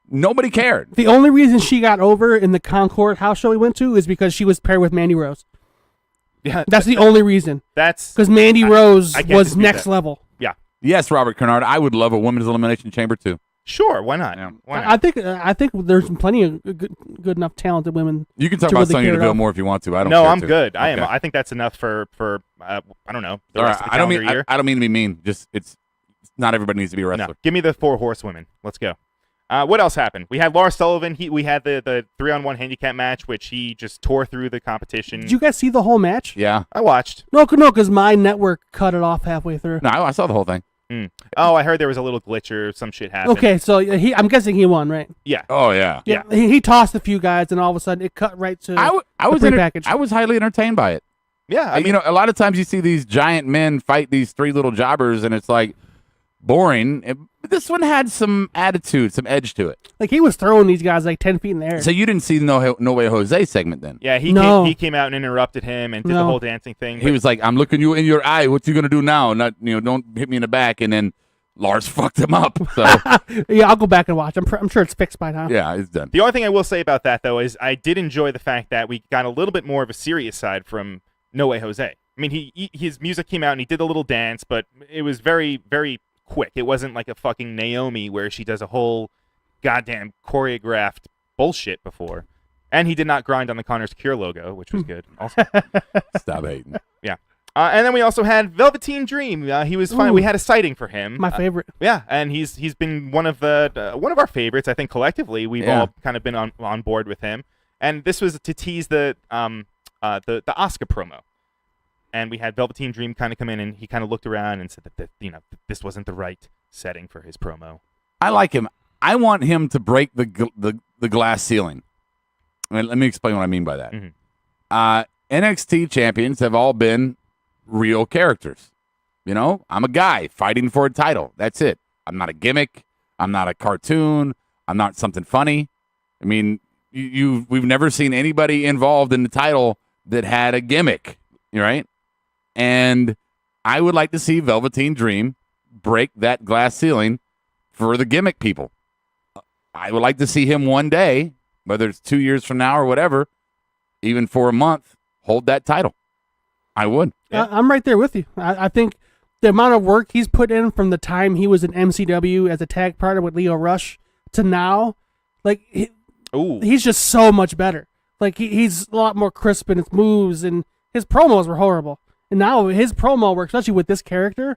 Nobody cared. The only reason she got over in the Concord house show we went to is because she was paired with Mandy Rose. Yeah, that's the only reason. That's because Mandy Rose was next level. Yeah, Yes, Robert Kernard, I would love a women's elimination chamber too. Sure, why not? Yeah. Why not? I think there's plenty of good enough talented women. You can talk to about really Sonya carry it Deville off. more if you want to. I don't. No, care I'm to. good. I am. Okay. I think that's enough for I don't know, the All rest right. of the I don't calendar mean year. I don't mean to be mean. Just it's not everybody needs to be a No, wrestler. give me the 4 horsewomen. Let's go. What else happened? We had Lars Sullivan. We had the 3-on-1 handicap match, which he just tore through the competition. Did you guys see the whole match? Yeah. I watched. No, because my network cut it off halfway through. No, I saw the whole thing. Oh, I heard there was a little glitch or some shit happened. Okay, so I'm guessing he won, right? Yeah. Oh yeah. Yeah. He tossed a few guys, and all of a sudden it cut right to I was prepackaged. I was highly entertained by it. Yeah. I mean, you know, a lot of times you see these giant men fight these 3 little jobbers, and it's like boring. This one had some attitude, some edge to it. Like he was throwing these guys like 10 feet in the air. So you didn't see No Way Jose segment then? yeah, No. he came out and interrupted him and did the No. whole dancing thing. He was like, "I'm looking you in your eye. What you gonna do now? Not don't hit me in the back." And then Lars fucked him up. So Yeah, I'll go back and watch. I'm sure it's fixed by now. yeah, it's done. The only thing I will say about that, though, is I did enjoy the fact that we got a little bit more of a serious side from No Way Jose. I mean, his music came out and he did a little dance, but it was very, very quick. It wasn't like a fucking Naomi where she does a whole goddamn choreographed bullshit before. And he did not grind on the Connor's Cure logo, which was good. Also, Stop hating. yeah. And then we also had Velveteen Dream. He was fine. Ooh. We had a sighting for him. My favorite. Yeah, and he's been one of our favorites. I think collectively we've all kind of been on board with him. And this was to tease the Asuka promo. And we had Velveteen Dream kind of come in, and he kind of looked around and said that this wasn't the right setting for his promo. I like him. I want him to break the glass ceiling. I mean, let me explain what I mean by that. Mhm. NXT champions have all been real characters. You know, I'm a guy fighting for a title. That's it. I'm not a gimmick. I'm not a cartoon. I'm not something funny. I mean, we've never seen anybody involved in the title that had a gimmick, right? And I would like to see Velveteen Dream break that glass ceiling for the gimmick people. I would like to see him one day, whether it's 2 years from now or whatever, even for a month, hold that title. I would. I'm right there with you. I think the amount of work he's put in from the time he was in MCW as a tag partner with Leo Rush to now, like he's just so much better. Like he's a lot more crisp in his moves, and his promos were horrible. And now his promo work, especially with this character,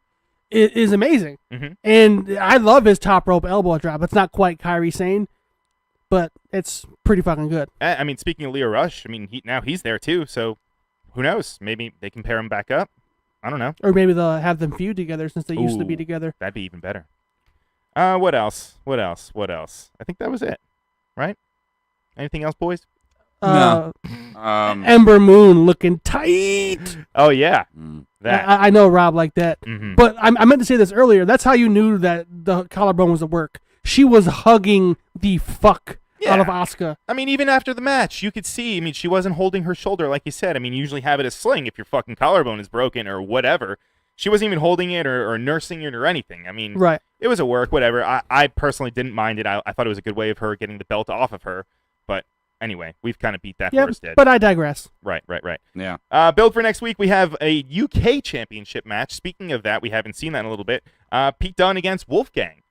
is amazing. Mm-hmm. And I love his top rope elbow drop. It's not quite Kairi Sane, but it's pretty fucking good. I mean, speaking of Leo Rush, I mean, he's there too, so who knows? Maybe they can pair him back up. I don't know. Or maybe they'll have them feud together since they used to be together. That'd be even better. What else? I think that was it, right? Anything else, boys? No. Ember Moon looking tight. Oh, yeah. That. I know Rob like that. Mhm. But I meant to say this earlier. That's how you knew that the collarbone was at work. She was hugging the fuck out of Asuka. I mean, even after the match, you could see, I mean, she wasn't holding her shoulder like you said. I mean, you usually have it as sling if your fucking collarbone is broken or whatever. She wasn't even holding it or nursing it or anything. I mean, Right. It was a work, whatever. I personally didn't mind it. I thought it was a good way of her getting the belt off of her. But anyway, we've kind of beat that Yeah, horse dead. but I digress. Right. Yeah. Build for next week, we have a UK Championship match. Speaking of that, we haven't seen that in a little bit. Pete Dunne against Wolfgang,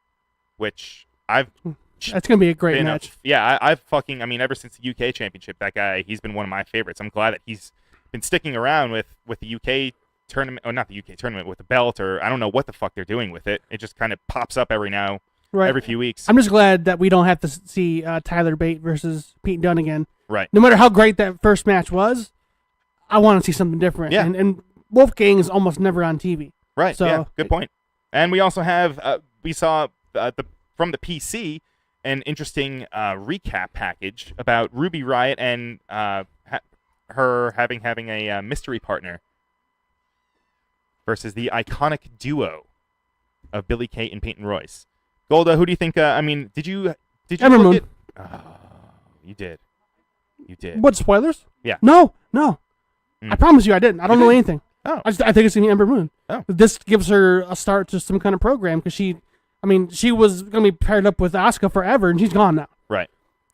which I've That's going to be a great been match. I've fucking, I mean, ever since the UK Championship, that guy, he's been one of my favorites. I'm glad that he's been sticking around with the UK tournament, or not the UK tournament, with the belt, or I don't know what the fuck they're doing with it. It just kind of pops up every few weeks. I'm just glad that we don't have to see Tyler Bate versus Pete Dunne again. Right. No matter how great that first match was, I want to see something different. Yeah. And Wolfgang is almost never on TV. Right. So, yeah. Good point. And we also have we saw from the PC an interesting recap package about Ruby Riott and her having a mystery partner versus the iconic duo of Billy Kay and Peyton Royce. Golda, who do you think? I mean, did you Ember look Moon. at? Oh, you did. What, spoilers? Yeah. No. Mm. I promise you I didn't. I don't know anything. Oh. I think it's going to be Ember Moon. Oh. This gives her a start to some kind of program because she was going to be paired up with Asuka forever, and she's gone now. Right.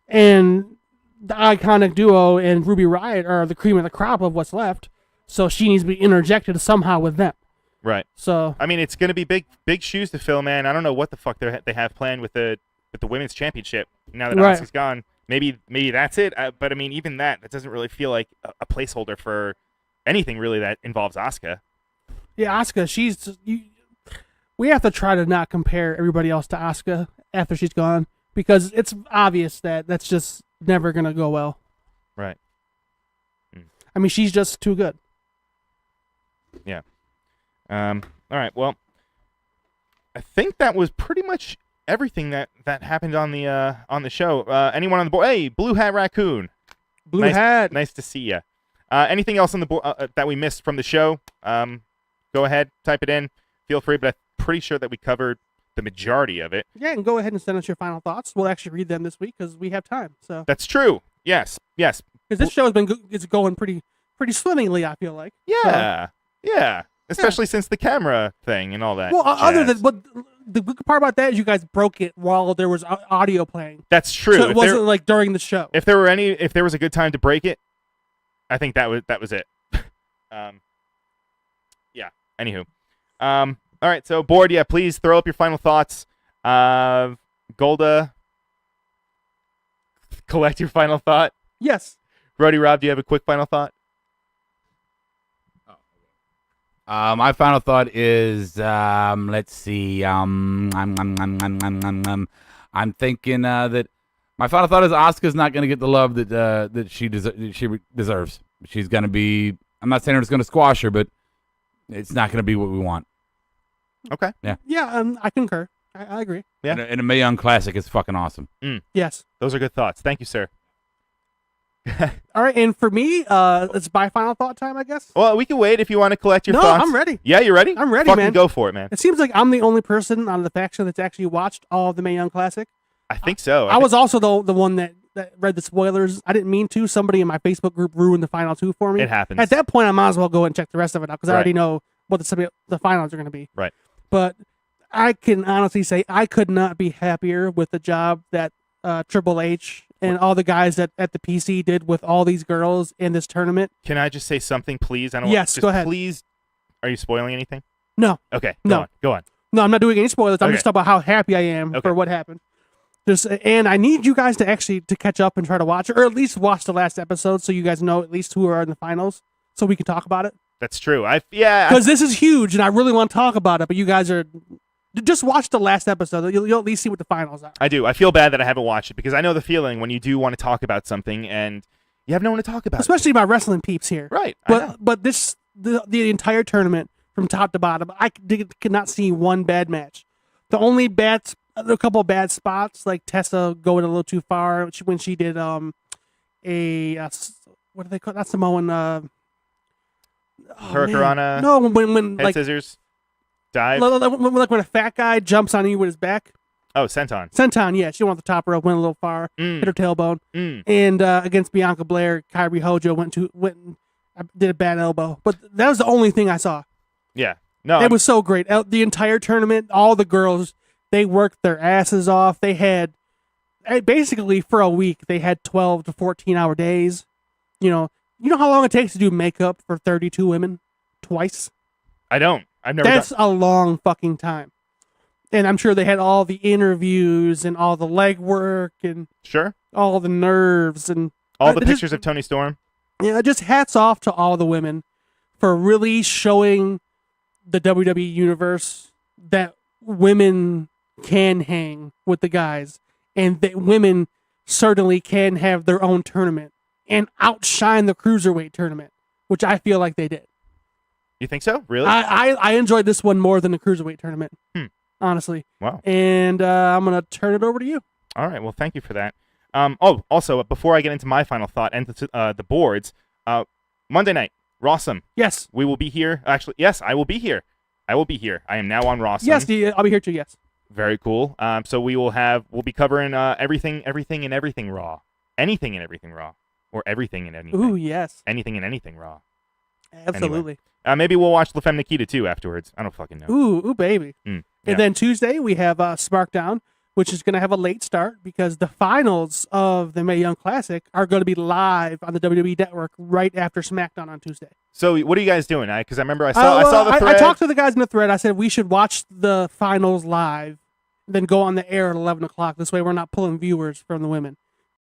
And the iconic duo and Ruby Riott are the cream of the crop of what's left, so she needs to be interjected somehow with them. Right. So I mean, it's going to be big shoes to fill, man. I don't know what the fuck they have planned with the women's championship now that Right. Asuka's gone. Maybe that's it. But I mean, even that doesn't really feel like a placeholder for anything really that involves Asuka. yeah, Asuka, we have to try to not compare everybody else to Asuka after she's gone because it's obvious that that's just never gonna go well. Right. I mean, she's just too good. Yeah. All right. Well, I think that was pretty much everything that happened on the show. Anyone on the board? Hey, Blue Hat Raccoon. Blue hat. Nice to see you. Anything else on the board that we missed from the show? Go ahead, type it in. Feel free, but I'm pretty sure that we covered the majority of it. Yeah, and go ahead and send us your final thoughts. We'll actually read them this week because we have time. So That's true. Yes. Because this show has been it's going pretty swimmingly. I feel like. Yeah. Yeah. Especially since the camera thing and all that. Well, other jazz. than but the good part about that is you guys broke it while there was audio playing. That's true. So it wasn't like during the show. If there was a good time to break it, I think that was it. Yeah. Anywho. All right. So board. Yeah. Please throw up your final thoughts. Golda, collect your final thought. Yes. Brody, Rob, do you have a quick final thought? My final thought is, let's see. I'm thinking that my final thought is Asuka's not going to get the love that she deserves. She's going to be. I'm not saying it's going to squash her, but it's not going to be what we want. Okay. Yeah. Yeah. I concur. I agree. Yeah. And a Mae Young Classic is fucking awesome. Yes. Those are good thoughts. Thank you, sir. All right, and for me, it's my final thought time, I guess. Well, we can wait if you want to collect your No, thoughts. I'm ready. Yeah, you ready? I'm ready, Fucking man. go for it, man. It seems like I'm the only person on the faction that's actually watched all of the Mae Young Classic. I think so. I was also the one that read the spoilers. I didn't mean to. Somebody in my Facebook group ruined the final two for me. It happens. At that point, I might as well go and check the rest of it out because I Right. already know what the finals are going to be. Right. But I can honestly say I could not be happier with the job that Triple H and all the guys at the PC did with all these girls in this tournament. Can I just say something, please? I don't. Yes, just go ahead. Please. Are you spoiling anything? No. Okay. No. Go on. No, I'm not doing any spoilers. I'm Okay. just talking about how happy I am Okay. for what happened. And I need you guys to catch up and try to watch it, or at least watch the last episode, so you guys know at least who are in the finals, so we can talk about it. That's true. Because this is huge, and I really want to talk about it. But you guys are just watch the last episode. You'll at least see what the finals are. I do. I feel bad that I haven't watched it because I know the feeling when you do want to talk about something and you have no one to talk about. Especially my wrestling peeps here. Right. I know. But the entire tournament from top to bottom, I could not see one bad match. The only a couple of bad spots, like Tessa going a little too far when she did what do they call it? Not Samoan. Hurricanrana. No, when Head like scissors. Dive. like when a fat guy jumps on you with his back. Oh, senton. Senton, yeah, she went off the top rope, went a little far, hit her tailbone, and against Bianca Blair, Kairi Hojo went and did a bad elbow. But that was the only thing I saw. Yeah. No. It was so great. The entire tournament, all the girls, they worked their asses off. They had, basically for a week, they had 12 to 14-hour days. You know how long it takes to do makeup for 32 women twice? I don't. I've never. That's a long fucking time. And I'm sure they had all the interviews and all the legwork and Sure. all the nerves and All the just- pictures of Tony Storm. Yeah, just hats off to all the women for really showing the WWE Universe that women can hang with the guys and that women certainly can have their own tournament and outshine the Cruiserweight tournament, which I feel like they did. You think so? Really? I enjoyed this one more than the Cruiserweight tournament, honestly. Wow. And I'm going to turn it over to you. All right. Well, thank you for that. Also, before I get into my final thought and the boards, Monday night, Rawsome. Yes. We will be here. Actually, yes, I will be here. I will be here. I am now on Rawsome. Yes, I'll be here too, yes. Very cool. So we'll be covering everything and everything Raw. Anything and everything Raw. Or everything and anything. Ooh, yes. Anything and anything Raw. Absolutely. Anyway. Maybe we'll watch La Femme Nikita too afterwards. I don't fucking know. Ooh, baby. Yeah. And then Tuesday, we have SmackDown. which is going to have a late start because the finals of the Mae Young Classic are going to be live on the WWE Network right after SmackDown on Tuesday. So what are you guys doing? Because I remember I saw the thread. I talked to the guys in the thread. I said we should watch the finals live, then go on the air at 11 o'clock. This way we're not pulling viewers from the women,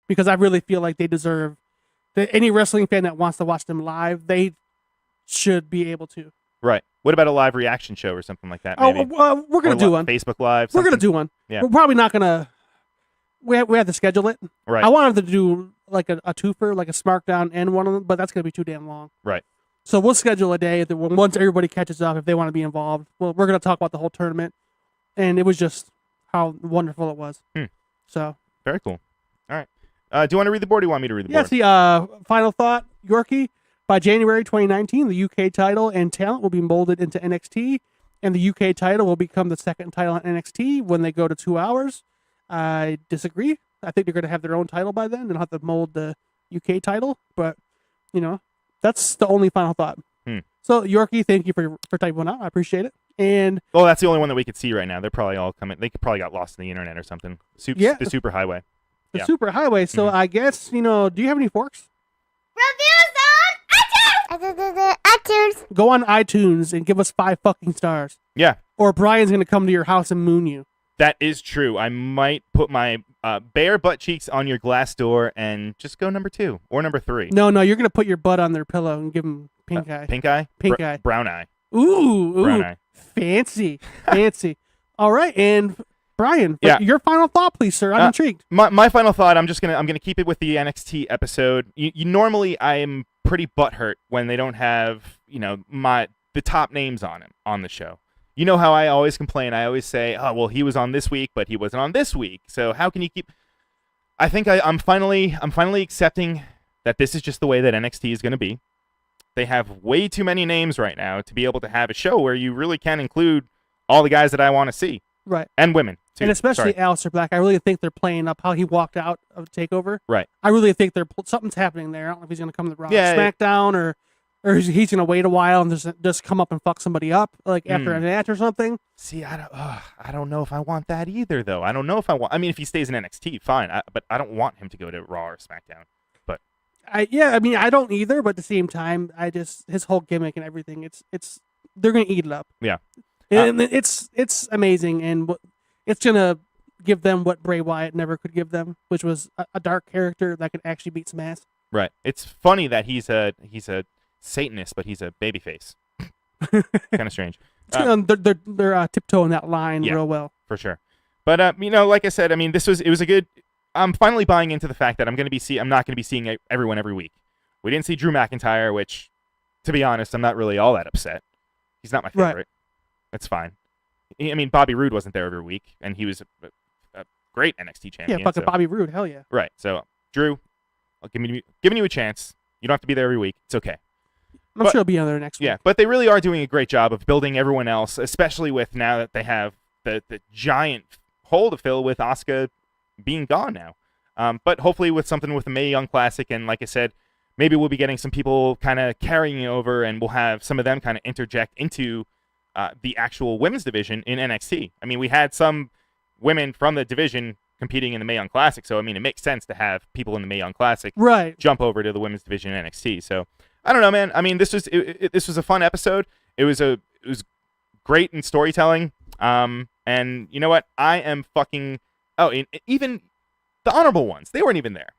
because I really feel like they deserve that. Any wrestling fan that wants to watch them live, they should be able to. Right. What about a live reaction show or something like that? Maybe? We're going to do one. Facebook Live. We're going to do one. Yeah. We're probably not going to. We have to schedule it. Right. I wanted to do like a twofer, like a SmackDown and one of them, but that's going to be too damn long. Right. So we'll schedule a day that once everybody catches up, if they want to be involved. Well, we're going to talk about the whole tournament, and it was just how wonderful it was. So very cool. All right. Do you want to read the board? Or do you want me to read the board? Yes. The final thought, Yorkie. By January 2019, the UK title and talent will be molded into NXT, and the UK title will become the second title on NXT when they go to 2 hours. I disagree. I think they're going to have their own title by then. They don't have to mold the UK title, but, that's the only final thought. So, Yorkie, thank you for typing one out. I appreciate it. And that's the only one that we could see right now. They're probably all coming. They probably got lost in the internet or something. The super highway. The super highway. So, I guess, do you have any forks? iTunes. Go on iTunes and give us 5 fucking stars. Yeah. Or Brian's going to come to your house and moon you. That is true. I might put my bare butt cheeks on your glass door and just go number 2 or number 3. No, you're going to put your butt on their pillow and give them pink eye. Pink eye? Pink eye. Brown eye. Ooh. Brown eye. Fancy. All right, and Brian, your final thought, please, sir. I'm intrigued. My final thought, I'm gonna keep it with the NXT episode. You normally I am pretty butthurt when they don't have, the top names on the show. You know how I always complain. I always say, oh, well, he was on this week, but he wasn't on this week. So how can you keep... I think I'm finally accepting that this is just the way that NXT is going to be. They have way too many names right now to be able to have a show where you really can include all the guys that I want to see. Right. And women, too. And especially Sorry. Aleister Black. I really think they're playing up how he walked out of TakeOver. Right. I really think something's happening there. I don't know if he's going to come to the Raw SmackDown or he's going to wait a while and just come up and fuck somebody up like after a match or something. See, I don't know if I want that either, though. I don't know if I want... I mean, if he stays in NXT, fine. But I don't want him to go to Raw or SmackDown. But I don't either. But at the same time, his whole gimmick and everything, they're going to eat it up. Yeah. And it's amazing, and it's going to give them what Bray Wyatt never could give them, which was a dark character that could actually beat some ass. Right. It's funny that he's a Satanist, but he's a babyface. Kind of strange. They're tiptoeing that line real well. For sure. But like I said, I mean, it was a good. I'm finally buying into the fact that I'm not going to be seeing everyone every week. We didn't see Drew McIntyre, which, to be honest, I'm not really all that upset. He's not my favorite. Right. That's fine. I mean, Bobby Roode wasn't there every week, and he was a great NXT champion. Yeah, fucking Bobby Roode, hell yeah. Right. So, Drew, I'll giving you a chance. You don't have to be there every week. It's okay. I'm sure he'll be on there next week. Yeah, but they really are doing a great job of building everyone else, especially with now that they have the giant hole to fill with Asuka being gone now. But hopefully with something with the Mae Young Classic, and like I said, maybe we'll be getting some people kind of carrying over, and we'll have some of them kind of interject into the actual women's division in NXT. I mean, we had some women from the division competing in the Mae Young Classic, so I mean, it makes sense to have people in the Mae Young Classic jump over to the women's division in NXT. So I don't know, man. I mean, this was a fun episode. It was great in storytelling. And you know what? I am fucking. Oh, even the honorable ones, they weren't even there,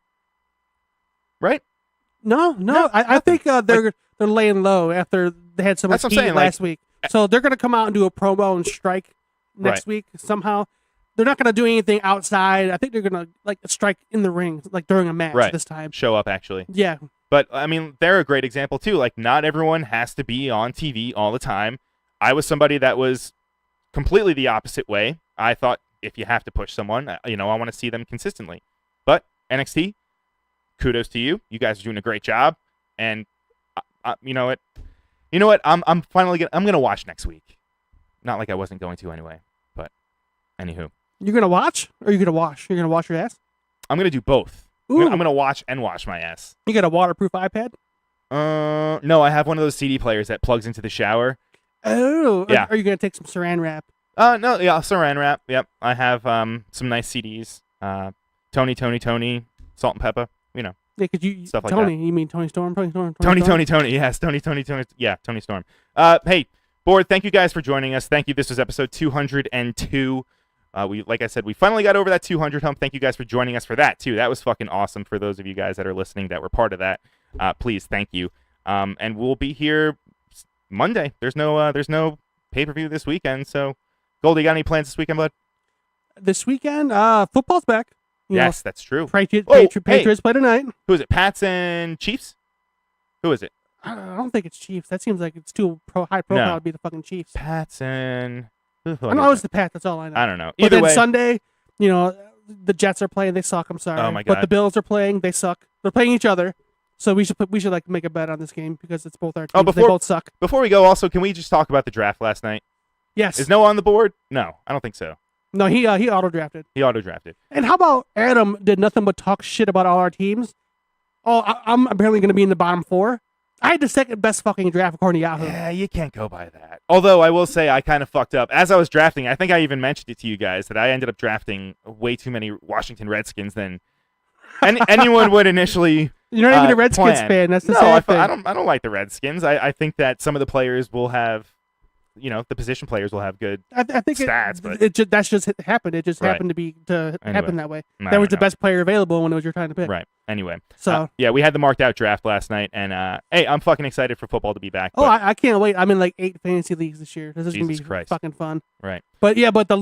right? No. I think they're laying low after they had so much heat last week. So they're gonna come out and do a promo and strike next week somehow. They're not gonna do anything outside. I think they're gonna strike in the ring during a match this time. Show up actually. Yeah. But I mean, they're a great example too. Like, not everyone has to be on TV all the time. I was somebody that was completely the opposite way. I thought if you have to push someone, I want to see them consistently. But NXT, kudos to you. You guys are doing a great job. And you know what? I'm finally gonna watch next week. Not like I wasn't going to anyway. But anywho, you're gonna watch, or you're gonna wash? You're gonna wash your ass? I'm gonna do both. Ooh. I'm gonna watch and wash my ass. You got a waterproof iPad? No, I have one of those CD players that plugs into the shower. Oh, yeah. Are you gonna take some Saran wrap No, yeah, Saran Wrap. Yep, I have some nice CDs. Tony, Salt and Pepper. You know. Yeah, because you Stuff like Tony, you mean Tony Storm? Tony. Yes, Tony. Yeah, Tony Storm. Hey, board. Thank you guys for joining us. Thank you. This was episode 202. Like I said, we finally got over that 200 hump. Thank you guys for joining us for that too. That was fucking awesome. For those of you guys that are listening that were part of that, please, thank you. And we'll be here Monday. There's no pay-per-view this weekend. So, Goldie, got any plans this weekend, bud? This weekend, football's back. Yes, that's true. Patriots play tonight. Who is it? Pats and Chiefs? Who is it? I don't think it's Chiefs. That seems like it's too high profile to be the fucking Chiefs. Pats and... I know it's the Pats. That's all I know. I don't know. But Either then way, Sunday, the Jets are playing. They suck. I'm sorry. Oh my God. But the Bills are playing. They suck. They're playing each other. So we should like make a bet on this game because it's both our teams. They both suck. Before we go, also, can we just talk about the draft last night? Yes. Is Noah on the board? No, I don't think so. No, he auto-drafted. He auto-drafted. And how about Adam did nothing but talk shit about all our teams? Oh, I'm apparently going to be in the bottom 4. I had the second best fucking draft according to Yahoo. Yeah, you can't go by that. Although I will say I kind of fucked up. As I was drafting, I think I even mentioned it to you guys that I ended up drafting way too many Washington Redskins than anyone would initially. You're not even a Redskins fan. That's the sad thing. I don't like the Redskins. I think that some of the players will have, the position players will have good I think stats. That's just happened. It just happened to happen that way. That was the best player available when it was your time to pick. Right. Anyway. So yeah, we had the marked out draft last night, and hey, I'm fucking excited for football to be back. Oh, I can't wait. I'm in like 8 fantasy leagues this year. This is gonna be fucking fun. Right. But yeah, but the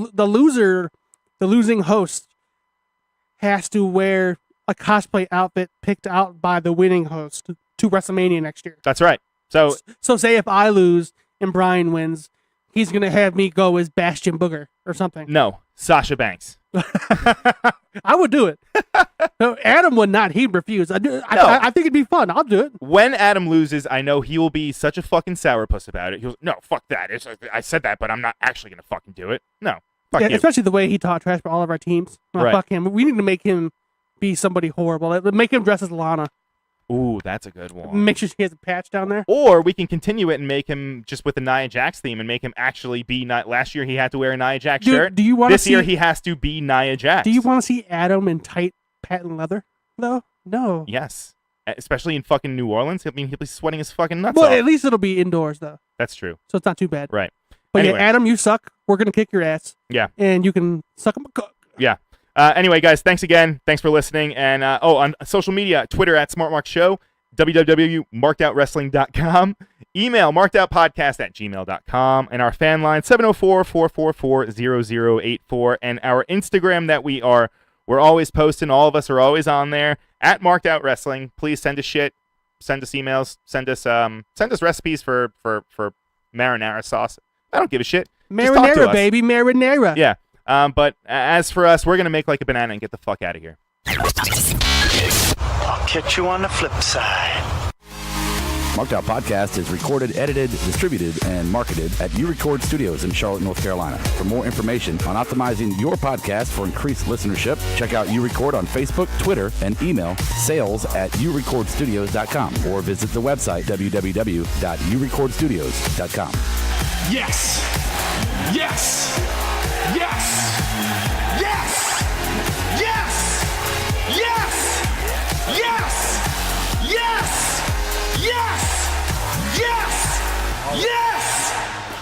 losing host has to wear a cosplay outfit picked out by the winning host to WrestleMania next year. That's right. So say if I lose and Brian wins, he's going to have me go as Bastion Booger or something. No, Sasha Banks. I would do it. No, Adam would not. He'd refuse. I think it'd be fun. I'll do it. When Adam loses, I know he will be such a fucking sourpuss about it. He'll no, fuck that. I said that, but I'm not actually going to fucking do it. No, fuck you. Especially the way he talked trash for all of our teams. Right. Fuck him. We need to make him be somebody horrible. Make him dress as Lana. Ooh, that's a good one. Make sure she has a patch down there. Or we can continue it and make him just with the Nia Jax theme and make him actually be last year he had to wear a Nia Jax shirt. Do you want this year he has to be Nia Jax. Do you want to see Adam in tight patent leather though? No. Yes. Especially in fucking New Orleans. I mean, he'll be sweating his fucking nuts off. Well, at least it'll be indoors though. That's true. So it's not too bad. Right. But anyway. yeah, Adam, you suck. We're gonna kick your ass. Yeah. And you can suck him. Yeah. Anyway, guys, thanks again. Thanks for listening. And on social media, Twitter @SmartMarkShow, www.markedoutwrestling.com, email markedoutpodcast@gmail.com, and our fan line 704-444-0084, and our Instagram that we're always posting. All of us are always on there @markedoutwrestling. Please send us shit, send us emails, send us recipes for marinara sauce. I don't give a shit. Marinara, baby, marinara. Yeah. But as for us, we're going to make like a banana and get the fuck out of here. I'll catch you on the flip side. Marked Out Podcast is recorded, edited, distributed, and marketed at U-Record Studios in Charlotte, North Carolina. For more information on optimizing your podcast for increased listenership, check out U-Record on Facebook, Twitter, and email sales@urecordstudios.com or visit the website www.urecordstudios.com. Yes! Yes! Yes! Yes! Yes! Yes! Yes! Yes! Yes! Yes! Yes!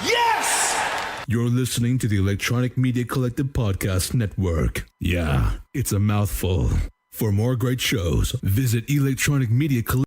Yes! You're listening to the Electronic Media Collective Podcast Network. Yeah, it's a mouthful. For more great shows, visit Electronic Media Collective.